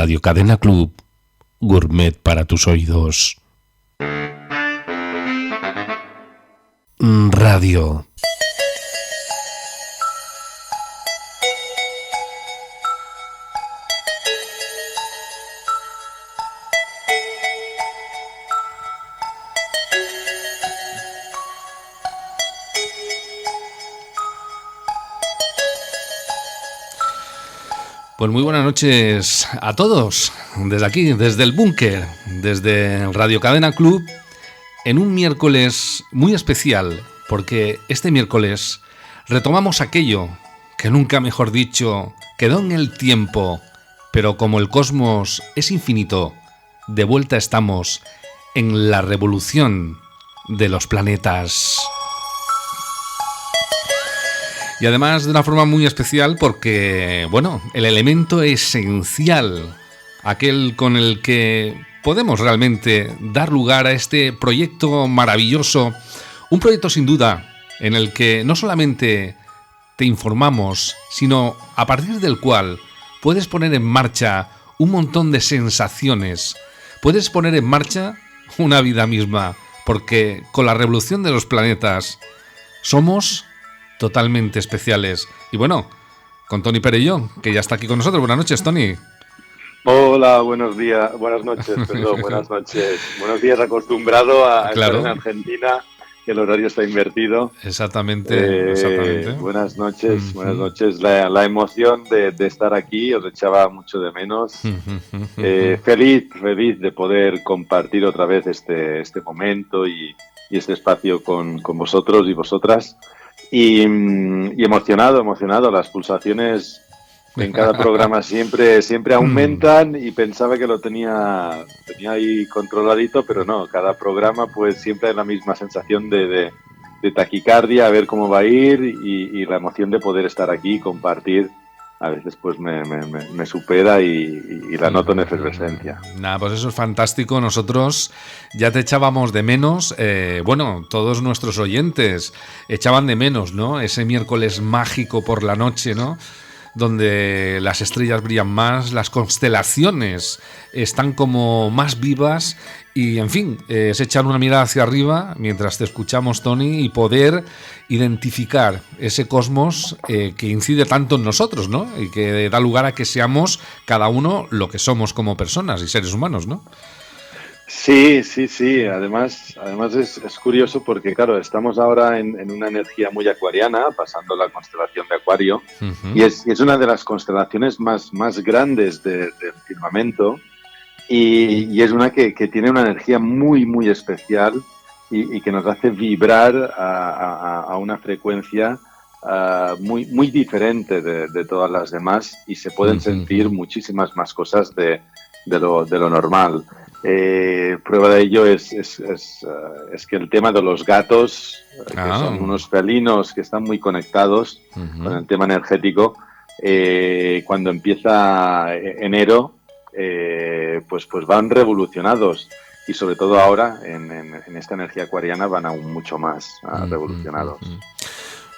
Radio Cadena Club, gourmet para tus oídos. Radio. Pues muy buenas noches a todos, desde aquí, desde el búnker, desde Radio Cadena Club, en un miércoles muy especial, porque este miércoles retomamos aquello que nunca mejor dicho quedó en el tiempo, pero como el cosmos es infinito, de vuelta estamos en la revolución de los planetas. Y además de una forma muy especial porque, bueno, el elemento esencial, aquel con el que podemos realmente dar lugar a este proyecto maravilloso, un proyecto sin duda en el que no solamente te informamos, sino a partir del cual puedes poner en marcha un montón de sensaciones, puedes poner en marcha una vida misma, porque con la revolución de los planetas somos totalmente especiales. Y bueno, con Toni Perelló, que ya está aquí con nosotros. Buenas noches, Toni. Hola, buenos días, buenas noches, perdón, buenas noches. Buenos días, acostumbrado a estar en Argentina, que el horario está invertido. Exactamente. Buenas noches, buenas noches. La emoción de estar aquí, os echaba mucho de menos. Feliz de poder compartir otra vez este momento y este espacio con vosotros y vosotras. Y emocionado, las pulsaciones en cada programa siempre aumentan y pensaba que lo tenía ahí controladito, pero no, cada programa pues siempre hay la misma sensación de taquicardia, a ver cómo va a ir y la emoción de poder estar aquí y compartir. A veces pues me supera y la noto en efervescencia. Nada, pues eso es fantástico. Nosotros ya te echábamos de menos, bueno, todos nuestros oyentes echaban de menos, ¿no? Ese miércoles mágico por la noche, ¿no? Donde las estrellas brillan más, las constelaciones están como más vivas y, en fin, es echar una mirada hacia arriba mientras te escuchamos, Toni, y poder identificar ese cosmos que incide tanto en nosotros, ¿no? Y que da lugar a que seamos cada uno lo que somos como personas y seres humanos, ¿no? Sí. Además es curioso porque, claro, estamos ahora en una energía muy acuariana, pasando la constelación de Acuario, y es una de las constelaciones más grandes del firmamento y es una que tiene una energía muy especial y que nos hace vibrar a una frecuencia muy diferente de todas las demás y se pueden sentir muchísimas más cosas de lo normal. Prueba de ello es que el tema de los gatos, que son unos felinos que están muy conectados con el tema energético, cuando empieza enero, pues van revolucionados y sobre todo ahora en esta energía acuariana van aún mucho más revolucionados.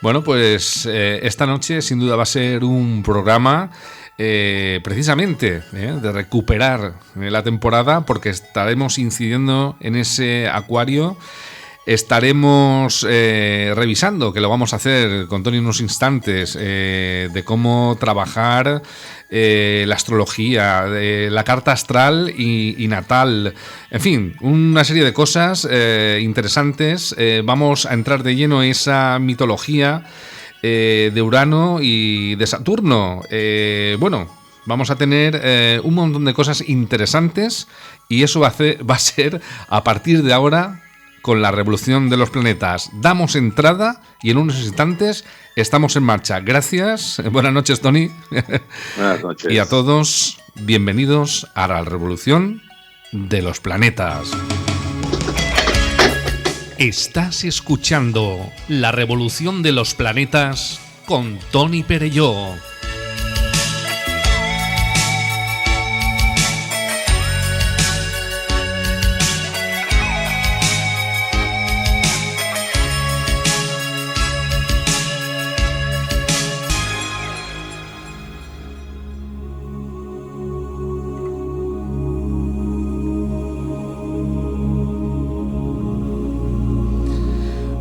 Bueno, pues esta noche sin duda va a ser un programa precisamente de recuperar la temporada, porque estaremos incidiendo en ese Acuario. Estaremos revisando, que lo vamos a hacer con Toni en unos instantes, de cómo trabajar la astrología, la carta astral y natal, en fin, una serie de cosas interesantes. Vamos a entrar de lleno en esa mitología de Urano y de Saturno. Bueno, vamos a tener un montón de cosas interesantes y eso va a ser a partir de ahora con la revolución de los planetas. Damos entrada y en unos instantes estamos en marcha. Gracias. Buenas noches, Toni. Buenas noches. Y a todos, bienvenidos a la revolución de los planetas. Estás escuchando La Revolución de los Planetas con Toni Perelló.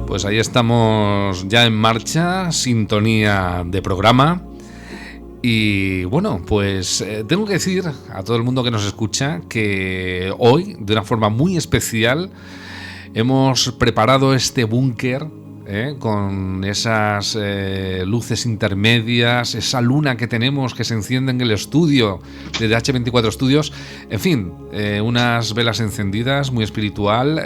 Pues ahí estamos ya en marcha, sintonía de programa. Y bueno, pues tengo que decir a todo el mundo que nos escucha que hoy, de una forma muy especial, hemos preparado este búnker con esas luces intermedias, esa luna que tenemos que se enciende en el estudio de H24 Studios, en fin, unas velas encendidas, muy espiritual.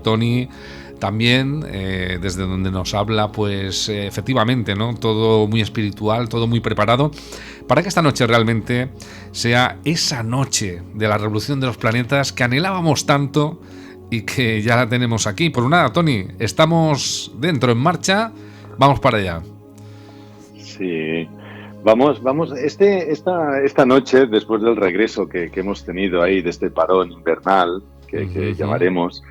Tony también, desde donde nos habla, pues efectivamente, ¿no? Todo muy espiritual, todo muy preparado para que esta noche realmente sea esa noche de la revolución de los planetas que anhelábamos tanto y que ya la tenemos aquí. Pues nada, Tony, estamos dentro, en marcha, vamos para allá. Sí, vamos, esta noche, después del regreso que hemos tenido ahí de este parón invernal, que llamaremos,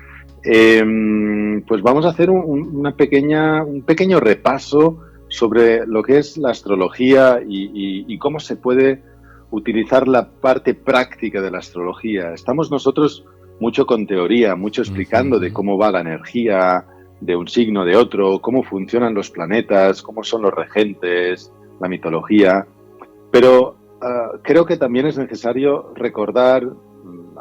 pues vamos a hacer un pequeño repaso sobre lo que es la astrología y cómo se puede utilizar la parte práctica de la astrología. Estamos nosotros mucho con teoría, mucho explicando de cómo va la energía de un signo, de otro, cómo funcionan los planetas, cómo son los regentes, la mitología. Pero creo que también es necesario recordar,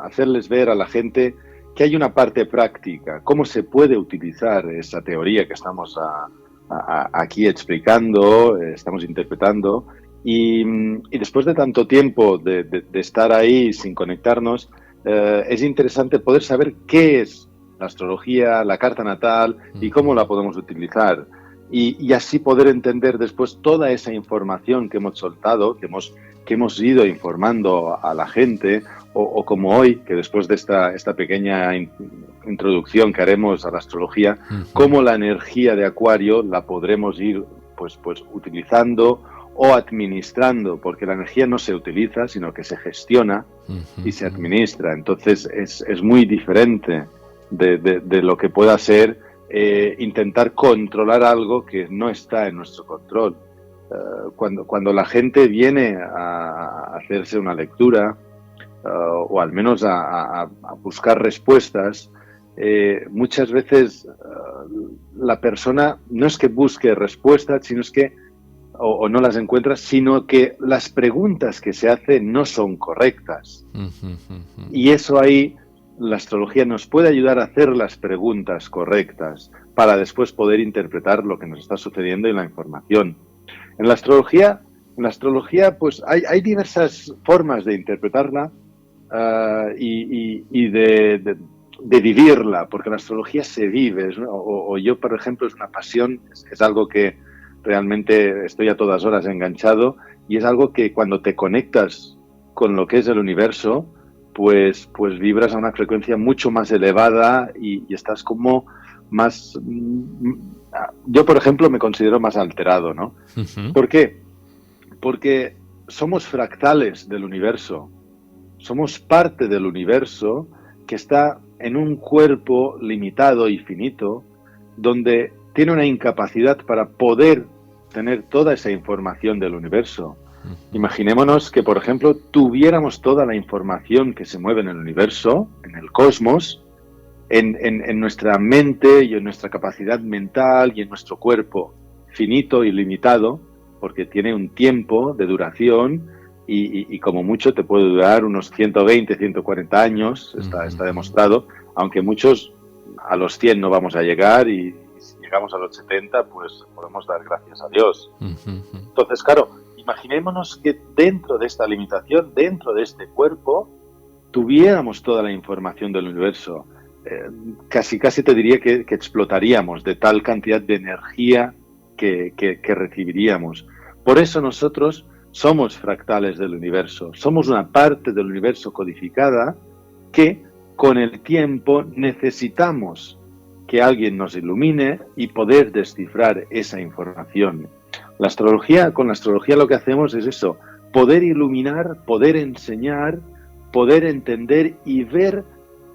hacerles ver a la gente que hay una parte práctica, cómo se puede utilizar esa teoría que estamos aquí explicando, estamos interpretando. Y después de tanto tiempo de estar ahí sin conectarnos, es interesante poder saber qué es la astrología, la carta natal y cómo la podemos utilizar. Y así poder entender después toda esa información que hemos soltado, que hemos ido informando a la gente, o como hoy, que después de esta pequeña introducción que haremos a la astrología, cómo la energía de Acuario la podremos ir pues utilizando o administrando, porque la energía no se utiliza, sino que se gestiona y se administra. Entonces es muy diferente de lo que pueda ser intentar controlar algo que no está en nuestro control. Cuando la gente viene a hacerse una lectura, o al menos a buscar respuestas, muchas veces la persona no es que busque respuestas, sino es que o no las encuentra, sino que las preguntas que se hacen no son correctas. Y eso ahí, la astrología nos puede ayudar a hacer las preguntas correctas para después poder interpretar lo que nos está sucediendo en la información. En la astrología pues hay diversas formas de interpretarla y de vivirla, porque la astrología se vive, ¿no? O yo, por ejemplo, es una pasión, es algo que realmente estoy a todas horas enganchado, y es algo que cuando te conectas con lo que es el universo, pues vibras a una frecuencia mucho más elevada y estás como más... Yo, por ejemplo, me considero más alterado, ¿no? ¿Por qué? Porque somos fractales del universo. Somos parte del universo que está en un cuerpo limitado y finito, donde tiene una incapacidad para poder tener toda esa información del universo. Imaginémonos que, por ejemplo, tuviéramos toda la información que se mueve en el universo, en el cosmos, en nuestra mente y en nuestra capacidad mental y en nuestro cuerpo finito y limitado, porque tiene un tiempo de duración y como mucho te puede durar unos 120, 140 años, está demostrado, aunque muchos a los 100 no vamos a llegar y si llegamos a los 70, pues podemos dar gracias a Dios. Entonces, claro, imaginémonos que dentro de esta limitación, dentro de este cuerpo, tuviéramos toda la información del universo. Casi te diría que explotaríamos de tal cantidad de energía que recibiríamos. Por eso nosotros somos fractales del universo, somos una parte del universo codificada que con el tiempo necesitamos que alguien nos ilumine y poder descifrar esa información. Con la astrología lo que hacemos es eso, poder iluminar, poder enseñar, poder entender y ver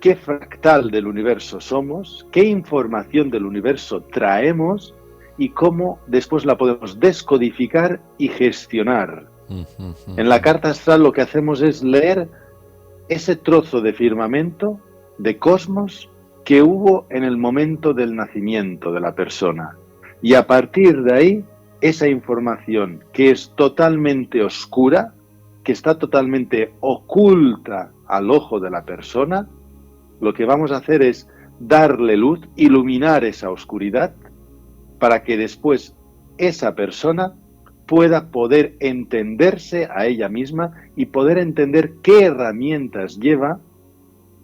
qué fractal del universo somos, qué información del universo traemos y cómo después la podemos descodificar y gestionar. En la carta astral lo que hacemos es leer ese trozo de firmamento, de cosmos, que hubo en el momento del nacimiento de la persona. Y a partir de ahí, esa información que es totalmente oscura, que está totalmente oculta al ojo de la persona, lo que vamos a hacer es darle luz, iluminar esa oscuridad, para que después esa persona pueda poder entenderse a ella misma y poder entender qué herramientas lleva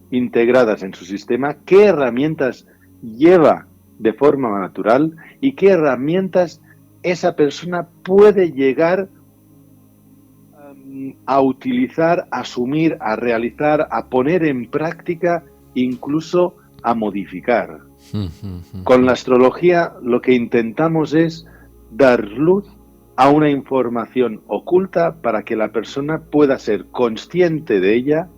integradas en su sistema, qué herramientas lleva de forma natural y qué herramientas esa persona puede llegar a utilizar, a asumir, a realizar, a poner en práctica, incluso a modificar. Con la astrología lo que intentamos es dar luz a una información oculta para que la persona pueda ser consciente de ella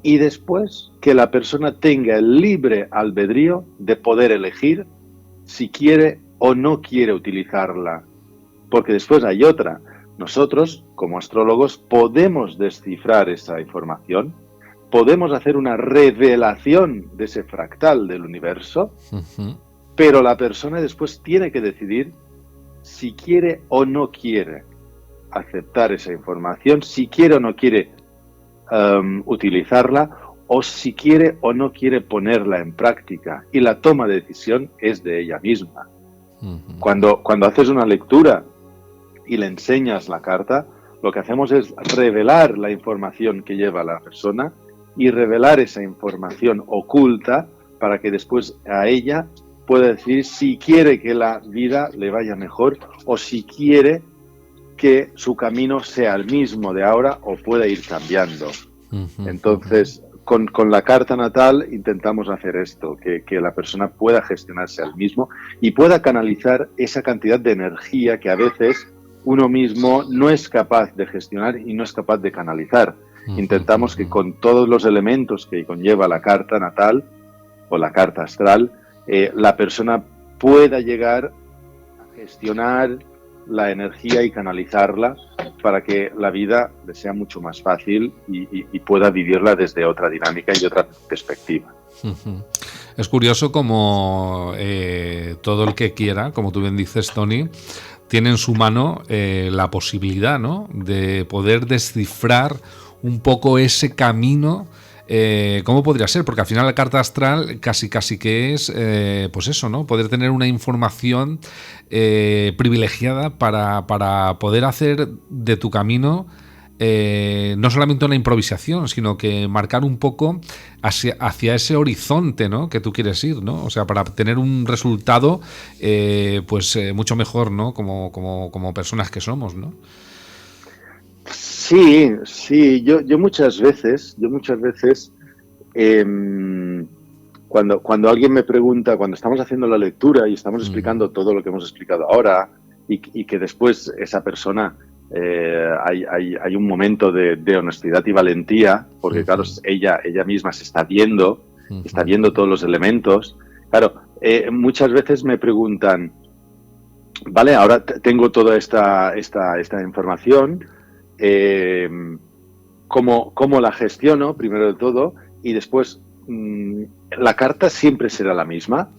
y después que la persona tenga el libre albedrío de poder elegir si quiere o no quiere utilizarla. Porque después hay otra. Nosotros, como astrólogos, podemos descifrar esa información, podemos hacer una revelación de ese fractal del universo, pero la persona después tiene que decidir si quiere o no quiere aceptar esa información, si quiere o no quiere utilizarla, o si quiere o no quiere ponerla en práctica. Y la toma de decisión es de ella misma. Cuando haces una lectura y le enseñas la carta, lo que hacemos es revelar la información que lleva la persona y revelar esa información oculta para que después a ella pueda decidir si quiere que la vida le vaya mejor o si quiere que su camino sea el mismo de ahora o pueda ir cambiando. Entonces, con la carta natal intentamos hacer esto, que la persona pueda gestionarse al mismo y pueda canalizar esa cantidad de energía que a veces uno mismo no es capaz de gestionar y no es capaz de canalizar. Intentamos que con todos los elementos que conlleva la carta natal o la carta astral, la persona pueda llegar a gestionar la energía y canalizarla para que la vida le sea mucho más fácil y pueda vivirla desde otra dinámica y otra perspectiva. Es curioso como todo el que quiera, como tú bien dices, Tony, tiene en su mano la posibilidad, ¿no?, de poder descifrar un poco ese camino. ¿Cómo podría ser? Porque al final la carta astral casi que es pues eso, ¿no? Poder tener una información privilegiada para poder hacer de tu camino no solamente una improvisación, sino que marcar un poco hacia ese horizonte, ¿no?, que tú quieres ir, ¿no? O sea, para tener un resultado pues mucho mejor, ¿no?, como personas que somos, ¿no? Sí, yo muchas veces, cuando alguien me pregunta, cuando estamos haciendo la lectura y estamos explicando todo lo que hemos explicado ahora y que después esa persona, hay un momento de honestidad y valentía, porque claro, ella misma se está viendo todos los elementos. Claro, muchas veces me preguntan, vale, ahora tengo toda esta información, ¿cómo la gestiono, primero de todo? Y después, ¿la carta siempre será la misma?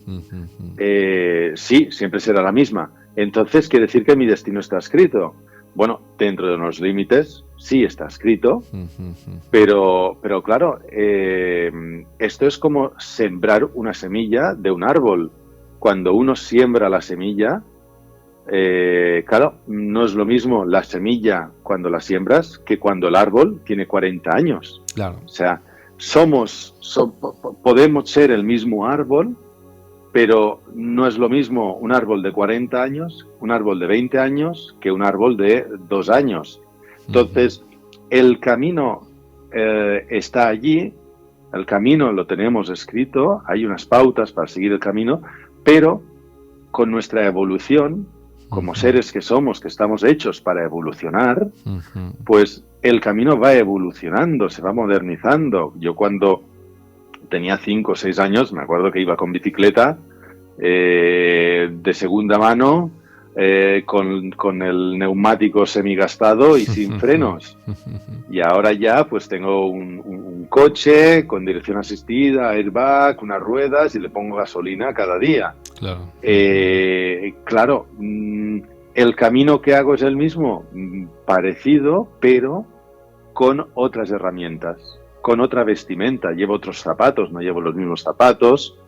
Sí, siempre será la misma. Entonces, ¿quiere decir que mi destino está escrito? Bueno, dentro de unos límites, sí está escrito, pero claro, esto es como sembrar una semilla de un árbol. Cuando uno siembra la semilla, claro, no es lo mismo la semilla cuando la siembras que cuando el árbol tiene 40 años. Claro. O sea, podemos ser el mismo árbol, pero no es lo mismo un árbol de 40 años, un árbol de 20 años, que un árbol de 2 años. Entonces, el camino está allí, el camino lo tenemos escrito, hay unas pautas para seguir el camino, pero con nuestra evolución, como seres que somos, que estamos hechos para evolucionar, pues el camino va evolucionando, se va modernizando. Yo cuando tenía 5 o 6 años, me acuerdo que iba con bicicleta de segunda mano, con el neumático semigastado y sin frenos. Y ahora ya pues tengo un coche con dirección asistida, airbag, unas ruedas y le pongo gasolina cada día. Claro. Claro, el camino que hago es el mismo, parecido, pero con otras herramientas, con otra vestimenta. Llevo otros zapatos, no llevo los mismos zapatos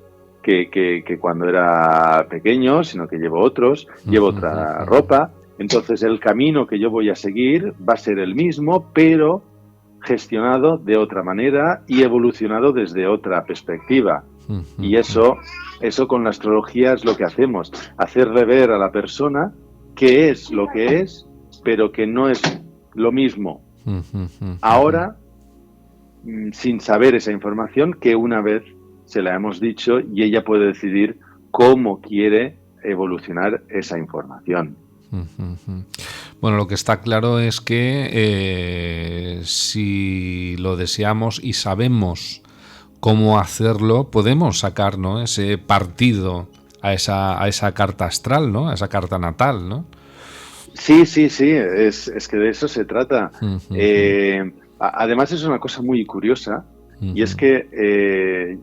que cuando era pequeño, sino que llevo otros, llevo otra ropa. Entonces el camino que yo voy a seguir va a ser el mismo, pero gestionado de otra manera y evolucionado desde otra perspectiva. Y eso con la astrología es lo que hacemos, hacerle ver a la persona que es lo que es, pero que no es lo mismo ahora, sin saber esa información, que una vez se la hemos dicho y ella puede decidir cómo quiere evolucionar esa información. Bueno, lo que está claro es que si lo deseamos y sabemos cómo hacerlo, podemos sacar, ¿no?, ese partido a esa carta astral, ¿no?, a esa carta natal, ¿no? Sí, es que de eso se trata. Además es una cosa muy curiosa, y es que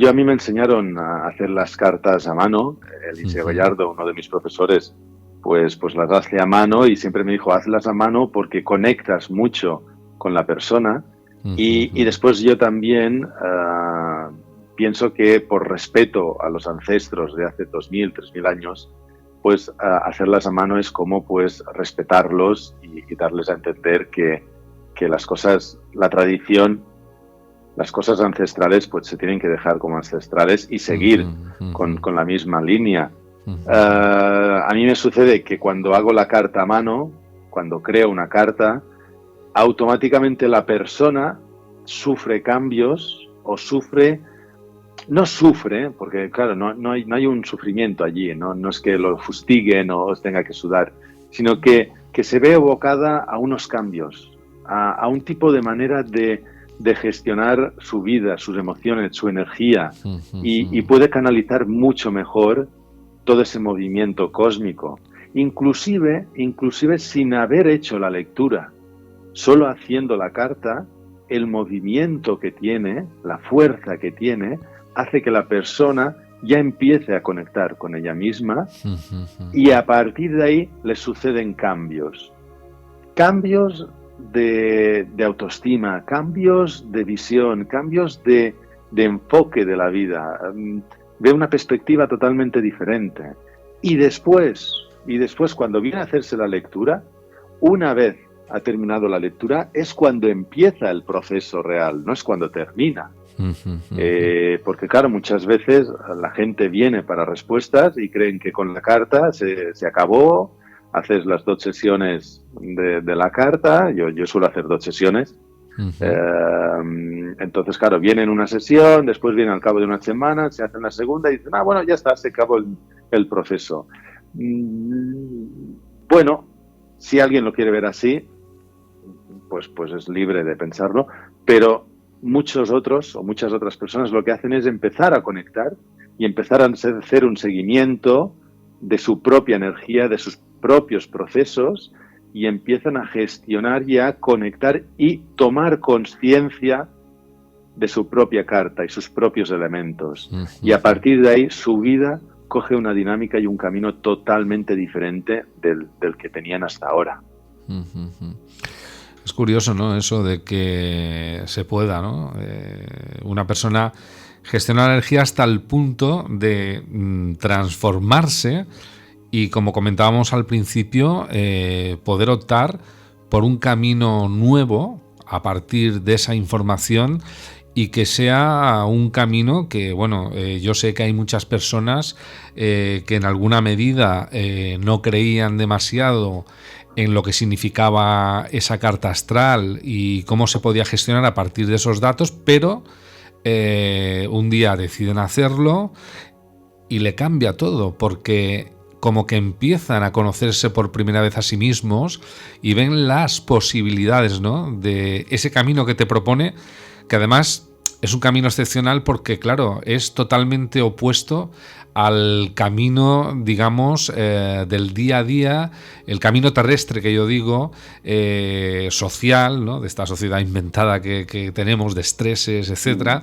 a mí me enseñaron a hacer las cartas a mano. Eliseo Gallardo, uno de mis profesores, pues las hace a mano, y siempre me dijo, hazlas a mano porque conectas mucho con la persona. Y después yo también pienso que por respeto a los ancestros de hace 2000, 3000 años, pues hacerlas a mano es como pues respetarlos y darles a entender que las cosas, la tradición, las cosas ancestrales pues se tienen que dejar como ancestrales y seguir con la misma línea. A mí me sucede que cuando hago la carta a mano, cuando creo una carta, automáticamente la persona sufre cambios o no sufre, porque claro, no hay un sufrimiento allí, no es que lo fustiguen o tenga que sudar, sino que se ve evocada a unos cambios, a un tipo de manera de gestionar su vida, sus emociones, su energía, y puede canalizar mucho mejor todo ese movimiento cósmico, inclusive sin haber hecho la lectura. Solo haciendo la carta, el movimiento que tiene, la fuerza que tiene, hace que la persona ya empiece a conectar con ella misma, y a partir de ahí le suceden cambios. Cambios de autoestima, cambios de visión, cambios de enfoque de la vida, de una perspectiva totalmente diferente. Y después, cuando viene a hacerse la lectura, una vez ha terminado la lectura, es cuando empieza el proceso real, no es cuando termina. Porque claro, muchas veces la gente viene para respuestas y creen que con la carta se acabó, haces las 2 sesiones de la carta, yo suelo hacer 2 sesiones. Entonces claro, vienen una sesión, después vienen al cabo de una semana, se hacen la segunda y dicen, bueno, ya está, se acabó el proceso. Bueno, si alguien lo quiere ver así, pues es libre de pensarlo, pero muchas otras personas lo que hacen es empezar a conectar y empezar a hacer un seguimiento de su propia energía, de sus propios procesos, y empiezan a gestionar y a conectar y tomar conciencia de su propia carta y sus propios elementos. Y a partir de ahí su vida coge una dinámica y un camino totalmente diferente del que tenían hasta ahora. Es curioso, ¿no?, eso de que se pueda, ¿no?, una persona gestionar la energía hasta el punto de transformarse y, como comentábamos al principio, poder optar por un camino nuevo a partir de esa información, y que sea un camino que, bueno, yo sé que hay muchas personas que en alguna medida no creían demasiado en lo que significaba esa carta astral y cómo se podía gestionar a partir de esos datos, pero un día deciden hacerlo y le cambia todo, porque como que empiezan a conocerse por primera vez a sí mismos y ven las posibilidades, ¿no?, de ese camino que te propone, que además es un camino excepcional porque, claro, es totalmente opuesto al camino, digamos, del día a día, el camino terrestre que yo digo, social, ¿no? De esta sociedad inventada que tenemos, de estreses, etcétera.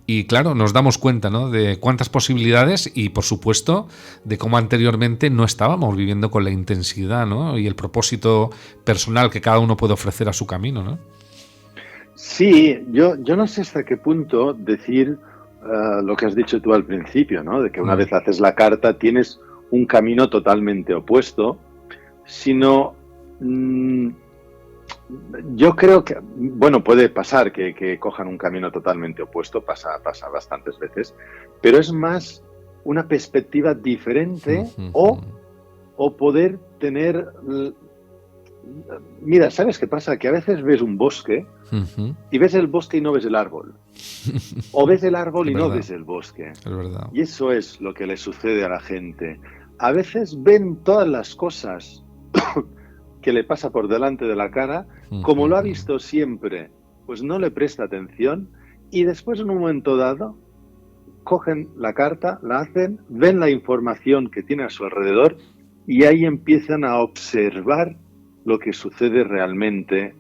Y claro, nos damos cuenta, ¿no? De cuántas posibilidades y, por supuesto, de cómo anteriormente no estábamos viviendo con la intensidad, ¿no? Y el propósito personal que cada uno puede ofrecer a su camino, ¿no? Sí, yo no sé hasta qué punto decir lo que has dicho tú al principio, ¿no? De que una vez haces la carta tienes un camino totalmente opuesto, sino yo creo que, bueno, puede pasar que cojan un camino totalmente opuesto, pasa bastantes veces, pero es más una perspectiva diferente o poder tener... Mira, ¿sabes qué pasa? Que a veces ves un bosque y ves el bosque y no ves el árbol. O ves el árbol y no ves el bosque. Es verdad. Y eso es lo que le sucede a la gente. A veces ven todas las cosas que le pasa por delante de la cara, como lo ha visto siempre, pues no le presta atención y después en un momento dado cogen la carta, la hacen, ven la información que tiene a su alrededor y ahí empiezan a observar lo que sucede realmente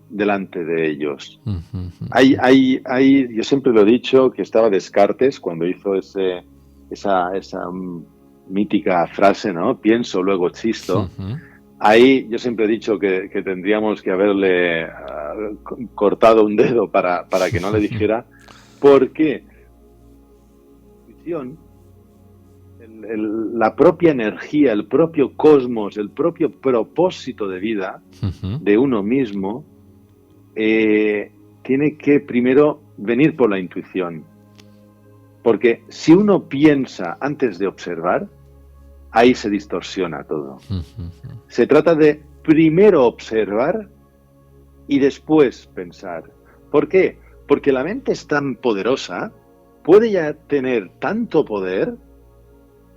delante de ellos. Yo siempre lo he dicho, que estaba Descartes cuando hizo esa mítica frase, ¿no? Pienso, luego existo. Ahí yo siempre he dicho que tendríamos que haberle cortado un dedo para que no le dijera. ¿Por qué? La propia energía, el propio cosmos, el propio propósito de vida de uno mismo tiene que primero venir por la intuición. Porque si uno piensa antes de observar, ahí se distorsiona todo. Se trata de primero observar y después pensar. ¿Por qué? Porque la mente es tan poderosa, puede ya tener tanto poder,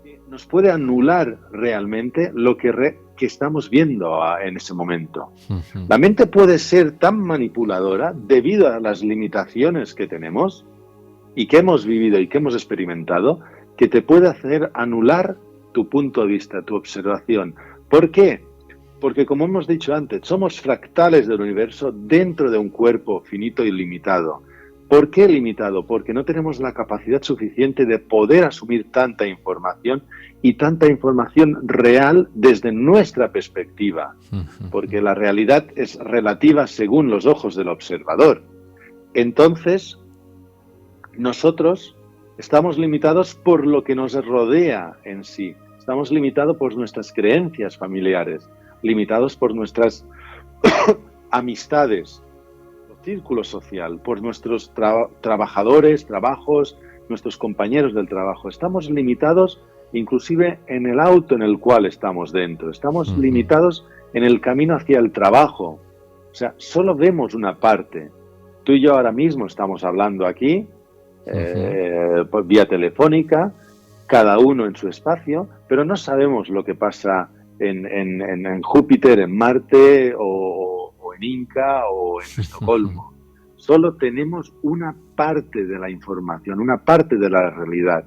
que nos puede anular realmente lo que estamos viendo en ese momento. La mente puede ser tan manipuladora debido a las limitaciones que tenemos y que hemos vivido y que hemos experimentado, que te puede hacer anular tu punto de vista, tu observación. ¿Por qué? Porque, como hemos dicho antes, somos fractales del universo dentro de un cuerpo finito y limitado. ¿Por qué limitado? Porque no tenemos la capacidad suficiente de poder asumir tanta información y tanta información real desde nuestra perspectiva. Porque la realidad es relativa según los ojos del observador. Entonces, nosotros estamos limitados por lo que nos rodea en sí. Estamos limitados por nuestras creencias familiares, limitados por nuestras amistades, círculo social, por nuestros trabajadores, trabajos, nuestros compañeros del trabajo. Estamos limitados inclusive en el auto en el cual estamos dentro. Estamos limitados en el camino hacia el trabajo. O sea, solo vemos una parte. Tú y yo ahora mismo estamos hablando aquí, vía telefónica, cada uno en su espacio, pero no sabemos lo que pasa en Júpiter, en Marte o en Inca o en Estocolmo. Solo tenemos una parte de la información, una parte de la realidad.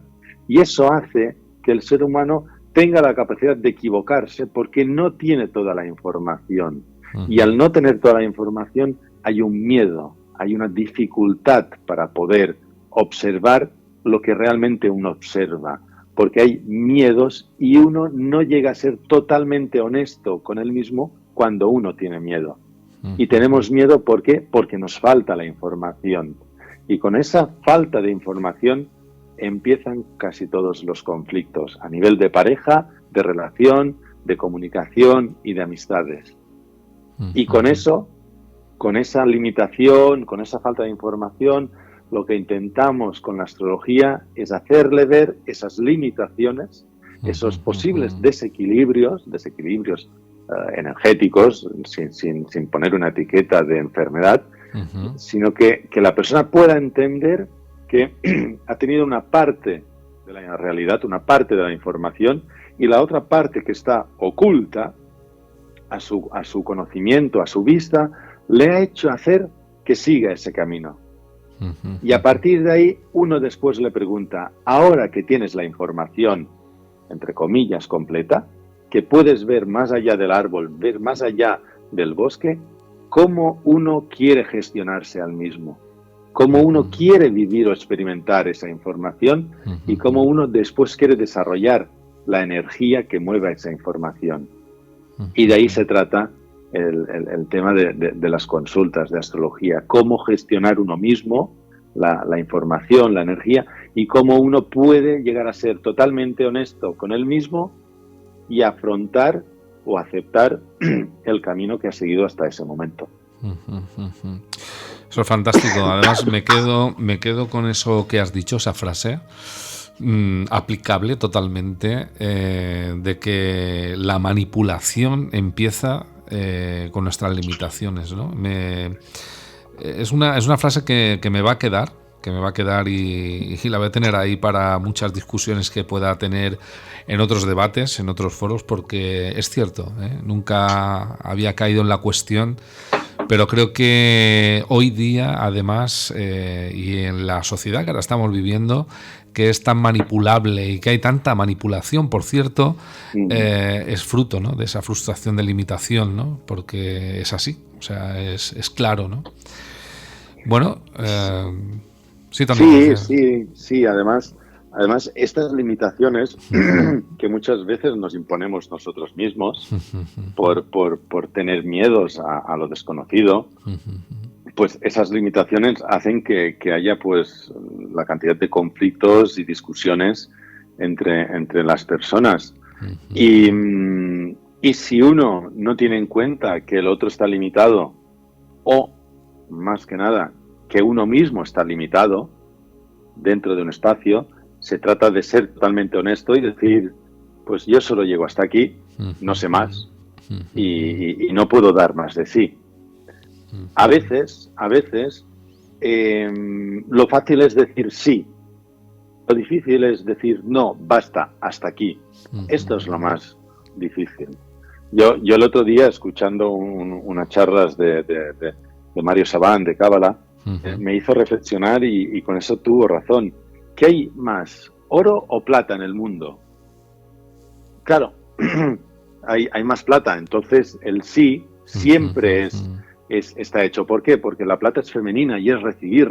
Y eso hace que el ser humano tenga la capacidad de equivocarse porque no tiene toda la información. Y al no tener toda la información hay un miedo, hay una dificultad para poder observar lo que realmente uno observa. Porque hay miedos y uno no llega a ser totalmente honesto con él mismo cuando uno tiene miedo. Y tenemos miedo, ¿por qué? Porque nos falta la información. Y con esa falta de información empiezan casi todos los conflictos a nivel de pareja, de relación, de comunicación y de amistades. Y con eso, con esa limitación, con esa falta de información, lo que intentamos con la astrología es hacerle ver esas limitaciones, esos posibles desequilibrios energéticos, sin poner una etiqueta de enfermedad, sino que la persona pueda entender que ha tenido una parte de la realidad, una parte de la información, y la otra parte que está oculta a su conocimiento, a su vista, le ha hecho hacer que siga ese camino. Y a partir de ahí, uno después le pregunta, ahora que tienes la información, entre comillas, completa, que puedes ver más allá del árbol, ver más allá del bosque, cómo uno quiere gestionarse al mismo, cómo uno quiere vivir o experimentar esa información y cómo uno después quiere desarrollar la energía que mueva esa información. Y de ahí se trata el tema de las consultas de astrología, cómo gestionar uno mismo la información, la energía, y cómo uno puede llegar a ser totalmente honesto con él mismo y afrontar o aceptar el camino que ha seguido hasta ese momento. Eso es fantástico. Además, me quedo con eso que has dicho, esa frase aplicable totalmente, de que la manipulación empieza con nuestras limitaciones, ¿no? Es una frase que me va a quedar, y la voy a tener ahí para muchas discusiones que pueda tener en otros debates, en otros foros, porque es cierto, nunca había caído en la cuestión, pero creo que hoy día, además, y en la sociedad que ahora estamos viviendo, que es tan manipulable y que hay tanta manipulación, por cierto, es fruto, ¿no?, de esa frustración de limitación, ¿no? Porque es así, o sea, es claro, ¿no? Bueno, sí, también. Sí, además estas limitaciones que muchas veces nos imponemos nosotros mismos por tener miedos a lo desconocido, pues esas limitaciones hacen que haya pues la cantidad de conflictos y discusiones entre las personas. Y si uno no tiene en cuenta que el otro está limitado, o más que nada que uno mismo está limitado dentro de un espacio, se trata de ser totalmente honesto y decir, pues yo solo llego hasta aquí, no sé más y no puedo dar más de sí. A veces lo fácil es decir sí, lo difícil es decir no, basta, hasta aquí. Esto es lo más difícil. Yo el otro día, escuchando unas charlas de Mario Sabán, de Cábala, me hizo reflexionar y con eso tuvo razón. ¿Qué hay más, oro o plata en el mundo? Claro, hay más plata, entonces el sí siempre está hecho. ¿Por qué? Porque la plata es femenina y es recibir.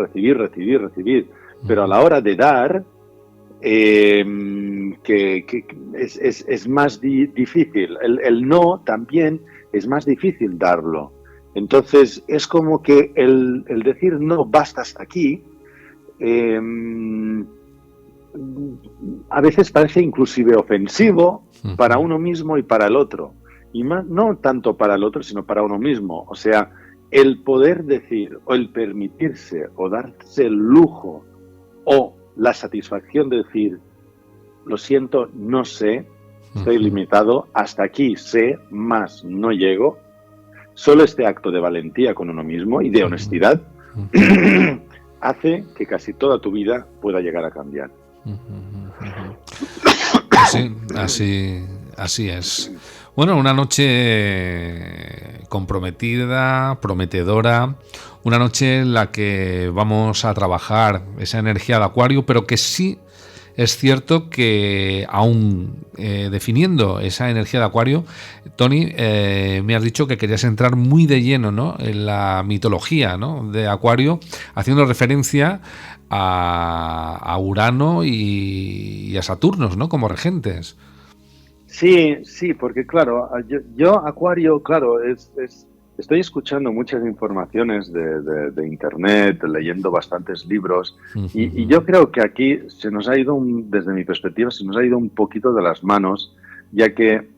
Pero a la hora de dar, que es más difícil. El no también es más difícil darlo. Entonces es como que el decir no, basta hasta aquí, a veces parece inclusive ofensivo para uno mismo y para el otro. Y más, no tanto para el otro, sino para uno mismo. O sea, el poder decir, o el permitirse, o darse el lujo, o la satisfacción de decir, lo siento, no sé, estoy limitado, hasta aquí sé, más no llego. Solo este acto de valentía con uno mismo y de honestidad hace que casi toda tu vida pueda llegar a cambiar. Sí, así es. Bueno, una noche comprometida, prometedora, una noche en la que vamos a trabajar esa energía de Acuario, pero que sí es cierto que aún definiendo esa energía de Acuario, Tony, me has dicho que querías entrar muy de lleno, ¿no?, en la mitología, ¿no?, de Acuario, haciendo referencia a Urano y a Saturno, ¿no?, como regentes. Sí, porque claro, yo Acuario, claro, estoy escuchando muchas informaciones de internet, leyendo bastantes libros, y yo creo que aquí se nos ha ido, desde mi perspectiva, se nos ha ido un poquito de las manos, ya que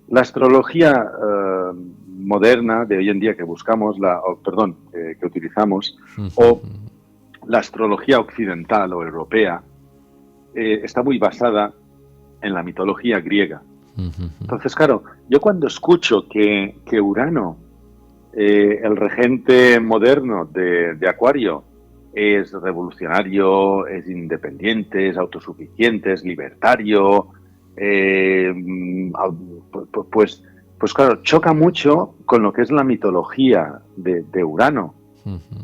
la astrología moderna de hoy en día que buscamos, que utilizamos, o la astrología occidental o europea, está muy basada en la mitología griega. Entonces, claro, yo cuando escucho que Urano, el regente moderno de Acuario, es revolucionario, es independiente, es autosuficiente, es libertario, pues claro, choca mucho con lo que es la mitología de Urano.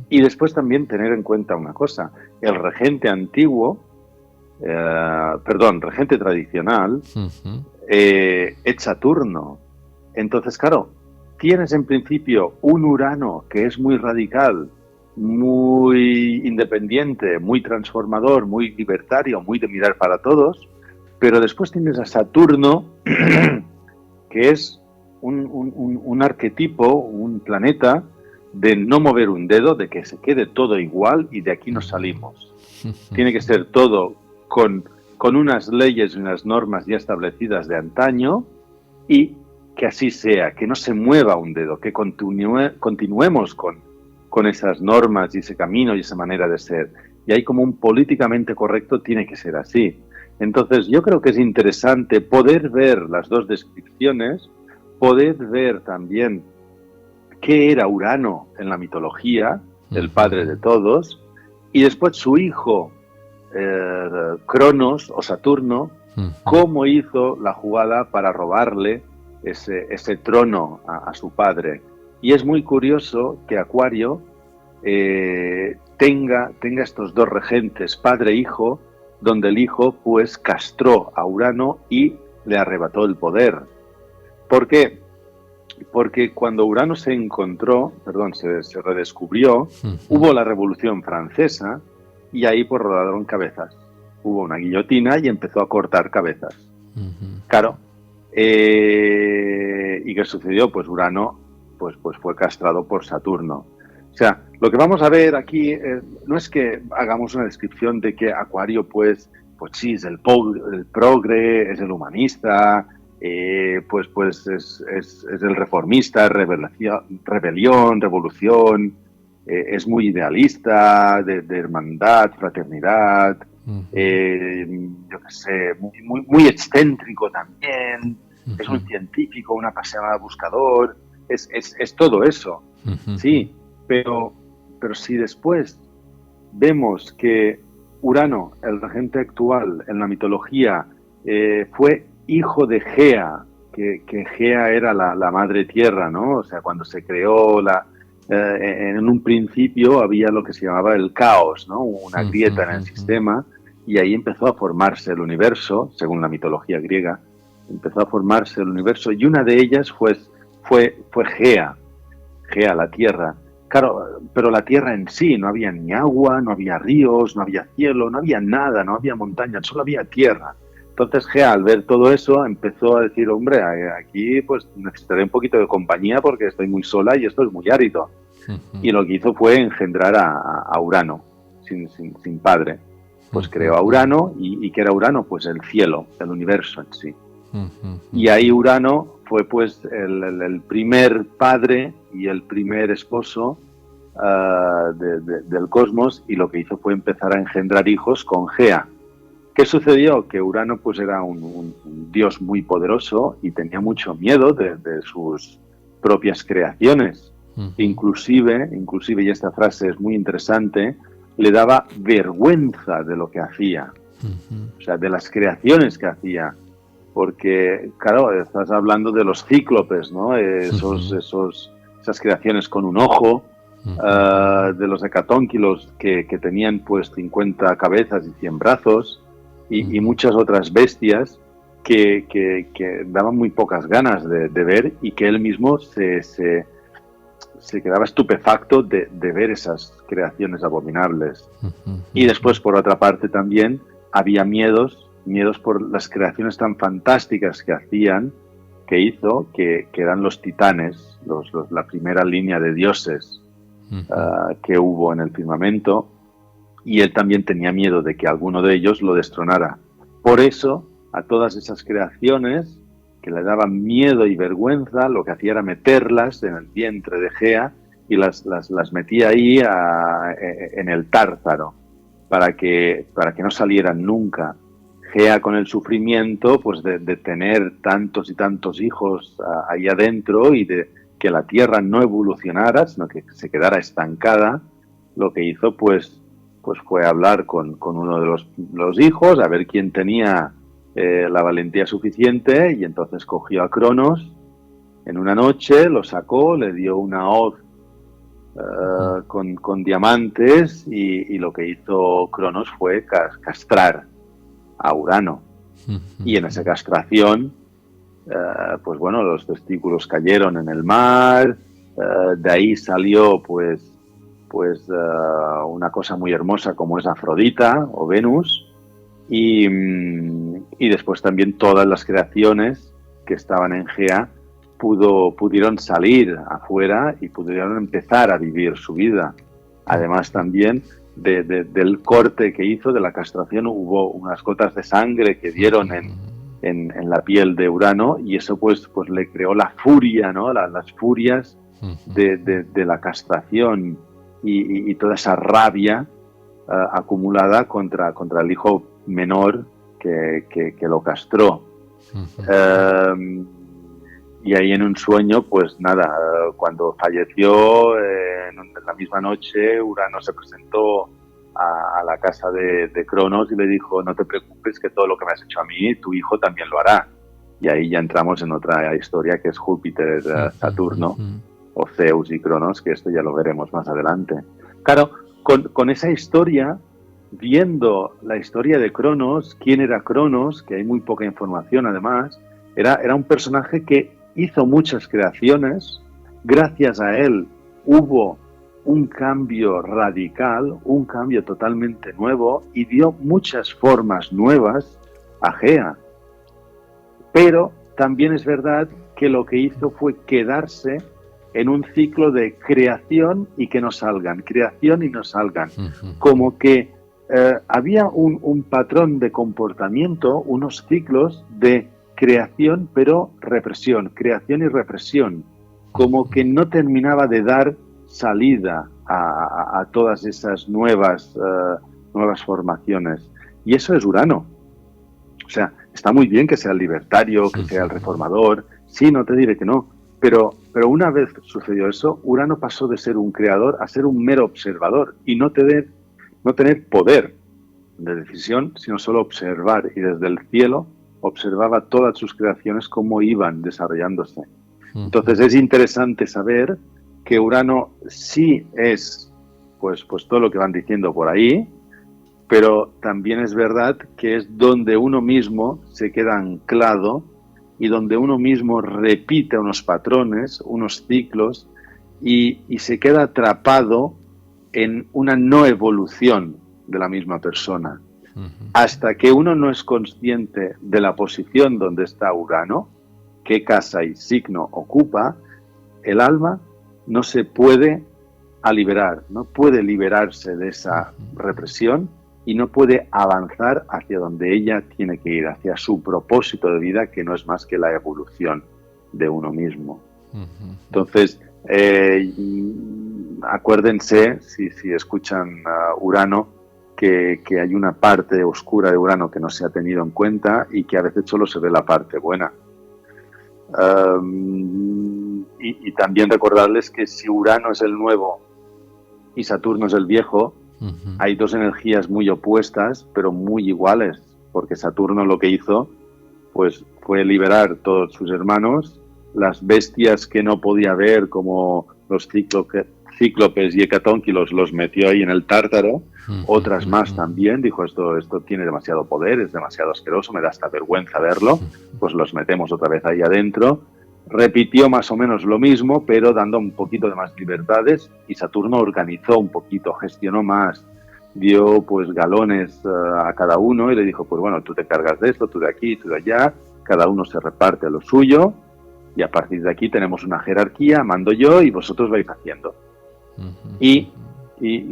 Y después también tener en cuenta una cosa, el regente antiguo, regente tradicional, es Saturno. Entonces, claro, tienes en principio un Urano que es muy radical, muy independiente, muy transformador, muy libertario, muy de mirar para todos, pero después tienes a Saturno, que es un arquetipo, un planeta de no mover un dedo, de que se quede todo igual y de aquí no salimos. Tiene que ser todo con unas leyes y unas normas ya establecidas de antaño y que así sea, que no se mueva un dedo, que continuemos con esas normas y ese camino y esa manera de ser. Y ahí como un políticamente correcto tiene que ser así. Entonces yo creo que es interesante poder ver las dos descripciones, poder ver también qué era Urano en la mitología, el padre de todos, y después su hijo, Cronos o Saturno, cómo hizo la jugada para robarle ese trono a su padre. Y es muy curioso que Acuario tenga estos dos regentes, padre e hijo, donde el hijo pues castró a Urano y le arrebató el poder. ¿Por qué? Porque cuando Urano se redescubrió, hubo la Revolución Francesa y ahí pues rodaron cabezas. Hubo una guillotina y empezó a cortar cabezas. Claro. ¿Y qué sucedió? Pues Urano pues fue castrado por Saturno. O sea, lo que vamos a ver aquí no es que hagamos una descripción de que Acuario pues sí, es el progre, es el humanista, pues es el reformista, rebelión, revolución, es muy idealista, de hermandad, fraternidad, yo qué sé, muy excéntrico también, es un científico, un apasionado buscador, es todo eso, sí, pero si después vemos que Urano, el regente actual en la mitología, fue hijo de Gea, que Gea era la madre tierra, ¿no? O sea, cuando se creó en un principio había lo que se llamaba el caos, ¿no? Una grieta en el sistema y ahí empezó a formarse el universo, según la mitología griega, empezó a formarse el universo y una de ellas fue Gea, la tierra. Claro, pero la tierra en sí, no había ni agua, no había ríos, no había cielo, no había nada, no había montañas, solo había tierra. Entonces Gea, al ver todo eso, empezó a decir, hombre, aquí pues necesitaré un poquito de compañía porque estoy muy sola y esto es muy árido. Y lo que hizo fue engendrar a Urano, sin padre. Pues creó a Urano, y ¿qué era Urano? Pues el cielo, el universo en sí. Y ahí Urano fue pues el primer padre y el primer esposo del cosmos, y lo que hizo fue empezar a engendrar hijos con Gea. ¿Qué sucedió? Que Urano pues era un dios muy poderoso y tenía mucho miedo de sus propias creaciones. Inclusive, y esta frase es muy interesante, le daba vergüenza de lo que hacía, o sea, de las creaciones que hacía. Porque, claro, estás hablando de los cíclopes, ¿no? Esas creaciones con un ojo, de los hecatónquilos que tenían pues 50 cabezas y 100 brazos, y muchas otras bestias que daban muy pocas ganas de ver, y que él mismo se quedaba estupefacto de ver esas creaciones abominables. Y después, por otra parte, también había miedos por las creaciones tan fantásticas que hizo, que eran los titanes, la primera línea de dioses que hubo en el firmamento, y él también tenía miedo de que alguno de ellos lo destronara. Por eso, a todas esas creaciones que le daban miedo y vergüenza, lo que hacía era meterlas en el vientre de Gea y las metía ahí en el Tártaro, para que no salieran nunca. Gea, con el sufrimiento pues de tener tantos y tantos hijos ahí adentro, y de que la Tierra no evolucionara, sino que se quedara estancada, lo que hizo pues fue hablar con uno de los hijos, a ver quién tenía la valentía suficiente, y entonces cogió a Cronos en una noche, lo sacó, le dio una hoz con diamantes y lo que hizo Cronos fue castrar a Urano. Y en esa castración, pues bueno, los testículos cayeron en el mar, de ahí salió pues una cosa muy hermosa como es Afrodita o Venus, y después también todas las creaciones que estaban en Gea pudieron salir afuera y pudieron empezar a vivir su vida. Además también del corte que hizo, de la castración, hubo unas gotas de sangre que dieron en la piel de Urano, y eso pues le creó la furia, ¿no? Las furias de la castración y toda esa rabia acumulada contra el hijo menor que lo castró. Y ahí en un sueño, pues nada, cuando falleció, en la misma noche, Urano se presentó a la casa de Cronos y le dijo: no te preocupes, que todo lo que me has hecho a mí, tu hijo también lo hará. Y ahí ya entramos en otra historia, que es Júpiter, Saturno, o Zeus y Cronos, que esto ya lo veremos más adelante. Claro, con esa historia, viendo la historia de Cronos, quién era Cronos, que hay muy poca información además, era un personaje que hizo muchas creaciones. Gracias a él hubo un cambio radical, un cambio totalmente nuevo, y dio muchas formas nuevas a Gea. Pero también es verdad que lo que hizo fue quedarse en un ciclo de creación y que no salgan, creación y no salgan. Como que había un patrón de comportamiento, unos ciclos de creación pero represión, creación y represión, como que no terminaba de dar salida a todas esas nuevas formaciones. Y eso es Urano. O sea, está muy bien que sea el libertario, que sea el reformador, sí, no te diré que no, pero una vez sucedió eso, Urano pasó de ser un creador a ser un mero observador y no tener poder de decisión, sino solo observar, y desde el cielo observaba todas sus creaciones cómo iban desarrollándose. Entonces es interesante saber que Urano sí es pues todo lo que van diciendo por ahí, pero también es verdad que es donde uno mismo se queda anclado y donde uno mismo repite unos patrones, unos ciclos, y se queda atrapado en una no evolución de la misma persona. Hasta que uno no es consciente de la posición donde está Urano, qué casa y signo ocupa, el alma no se puede liberar, no puede liberarse de esa represión y no puede avanzar hacia donde ella tiene que ir, hacia su propósito de vida, que no es más que la evolución de uno mismo. Entonces, acuérdense, si escuchan Urano, que hay una parte oscura de Urano que no se ha tenido en cuenta y que a veces solo se ve la parte buena. Y también recordarles que si Urano es el nuevo y Saturno es el viejo, hay dos energías muy opuestas, pero muy iguales, porque Saturno lo que hizo pues fue liberar todos sus hermanos, las bestias que no podía ver, como los cíclopes y hecatónquilos, los metió ahí en el Tártaro, otras más también, dijo: esto tiene demasiado poder, es demasiado asqueroso, me da hasta vergüenza verlo, pues los metemos otra vez ahí adentro. Repitió más o menos lo mismo, pero dando un poquito de más libertades, y Saturno organizó un poquito, gestionó más, dio pues galones a cada uno y le dijo: pues bueno, tú te cargas de esto, tú de aquí, tú de allá, cada uno se reparte lo suyo, y a partir de aquí tenemos una jerarquía, mando yo y vosotros vais haciendo. Y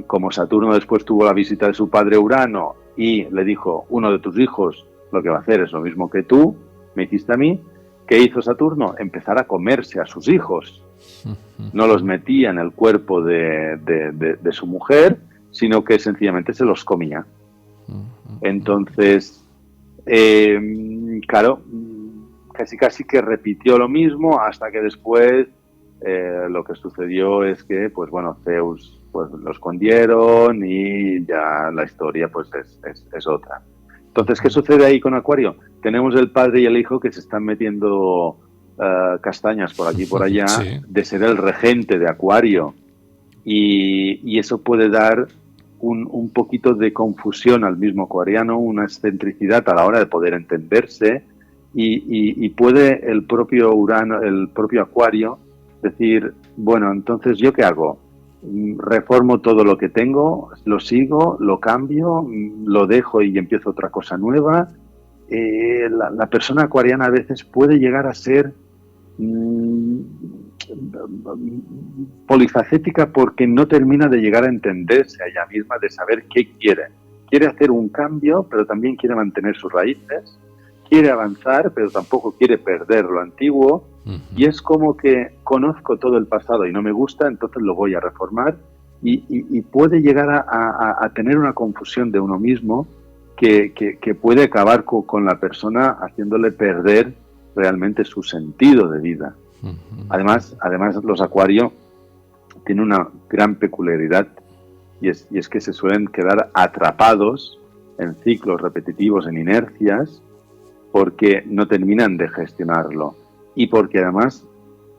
como Saturno después tuvo la visita de su padre Urano y le dijo: uno de tus hijos lo que va a hacer es lo mismo que tú me hiciste a mí, ¿qué hizo Saturno? Empezar a comerse a sus hijos. No los metía en el cuerpo de su mujer, sino que sencillamente se los comía. Entonces, claro, casi que repitió lo mismo, hasta que después lo que sucedió es que, pues bueno, Zeus pues lo escondieron y ya la historia pues es otra. Entonces, ¿qué sucede ahí con Acuario? Tenemos el padre y el hijo que se están metiendo castañas por aquí y por allá, sí, de ser el regente de Acuario. y eso puede dar un poquito de confusión al mismo acuariano, una excentricidad a la hora de poder entenderse, y puede el propio Urano, el propio Acuario, decir, bueno, entonces ¿yo qué hago? Reformo todo lo que tengo, lo sigo, lo cambio, lo dejo y empiezo otra cosa nueva. La persona acuariana a veces puede llegar a ser polifacética porque no termina de llegar a entenderse a ella misma, de saber qué quiere. Quiere hacer un cambio, pero también quiere mantener sus raíces, quiere avanzar, pero tampoco quiere perder lo antiguo, y es como que conozco todo el pasado y no me gusta, entonces lo voy a reformar, y puede llegar a tener una confusión de uno mismo que puede acabar con la persona, haciéndole perder realmente su sentido de vida. Además los Acuario tienen una gran peculiaridad, y es que se suelen quedar atrapados en ciclos repetitivos, en inercias, porque no terminan de gestionarlo, y porque además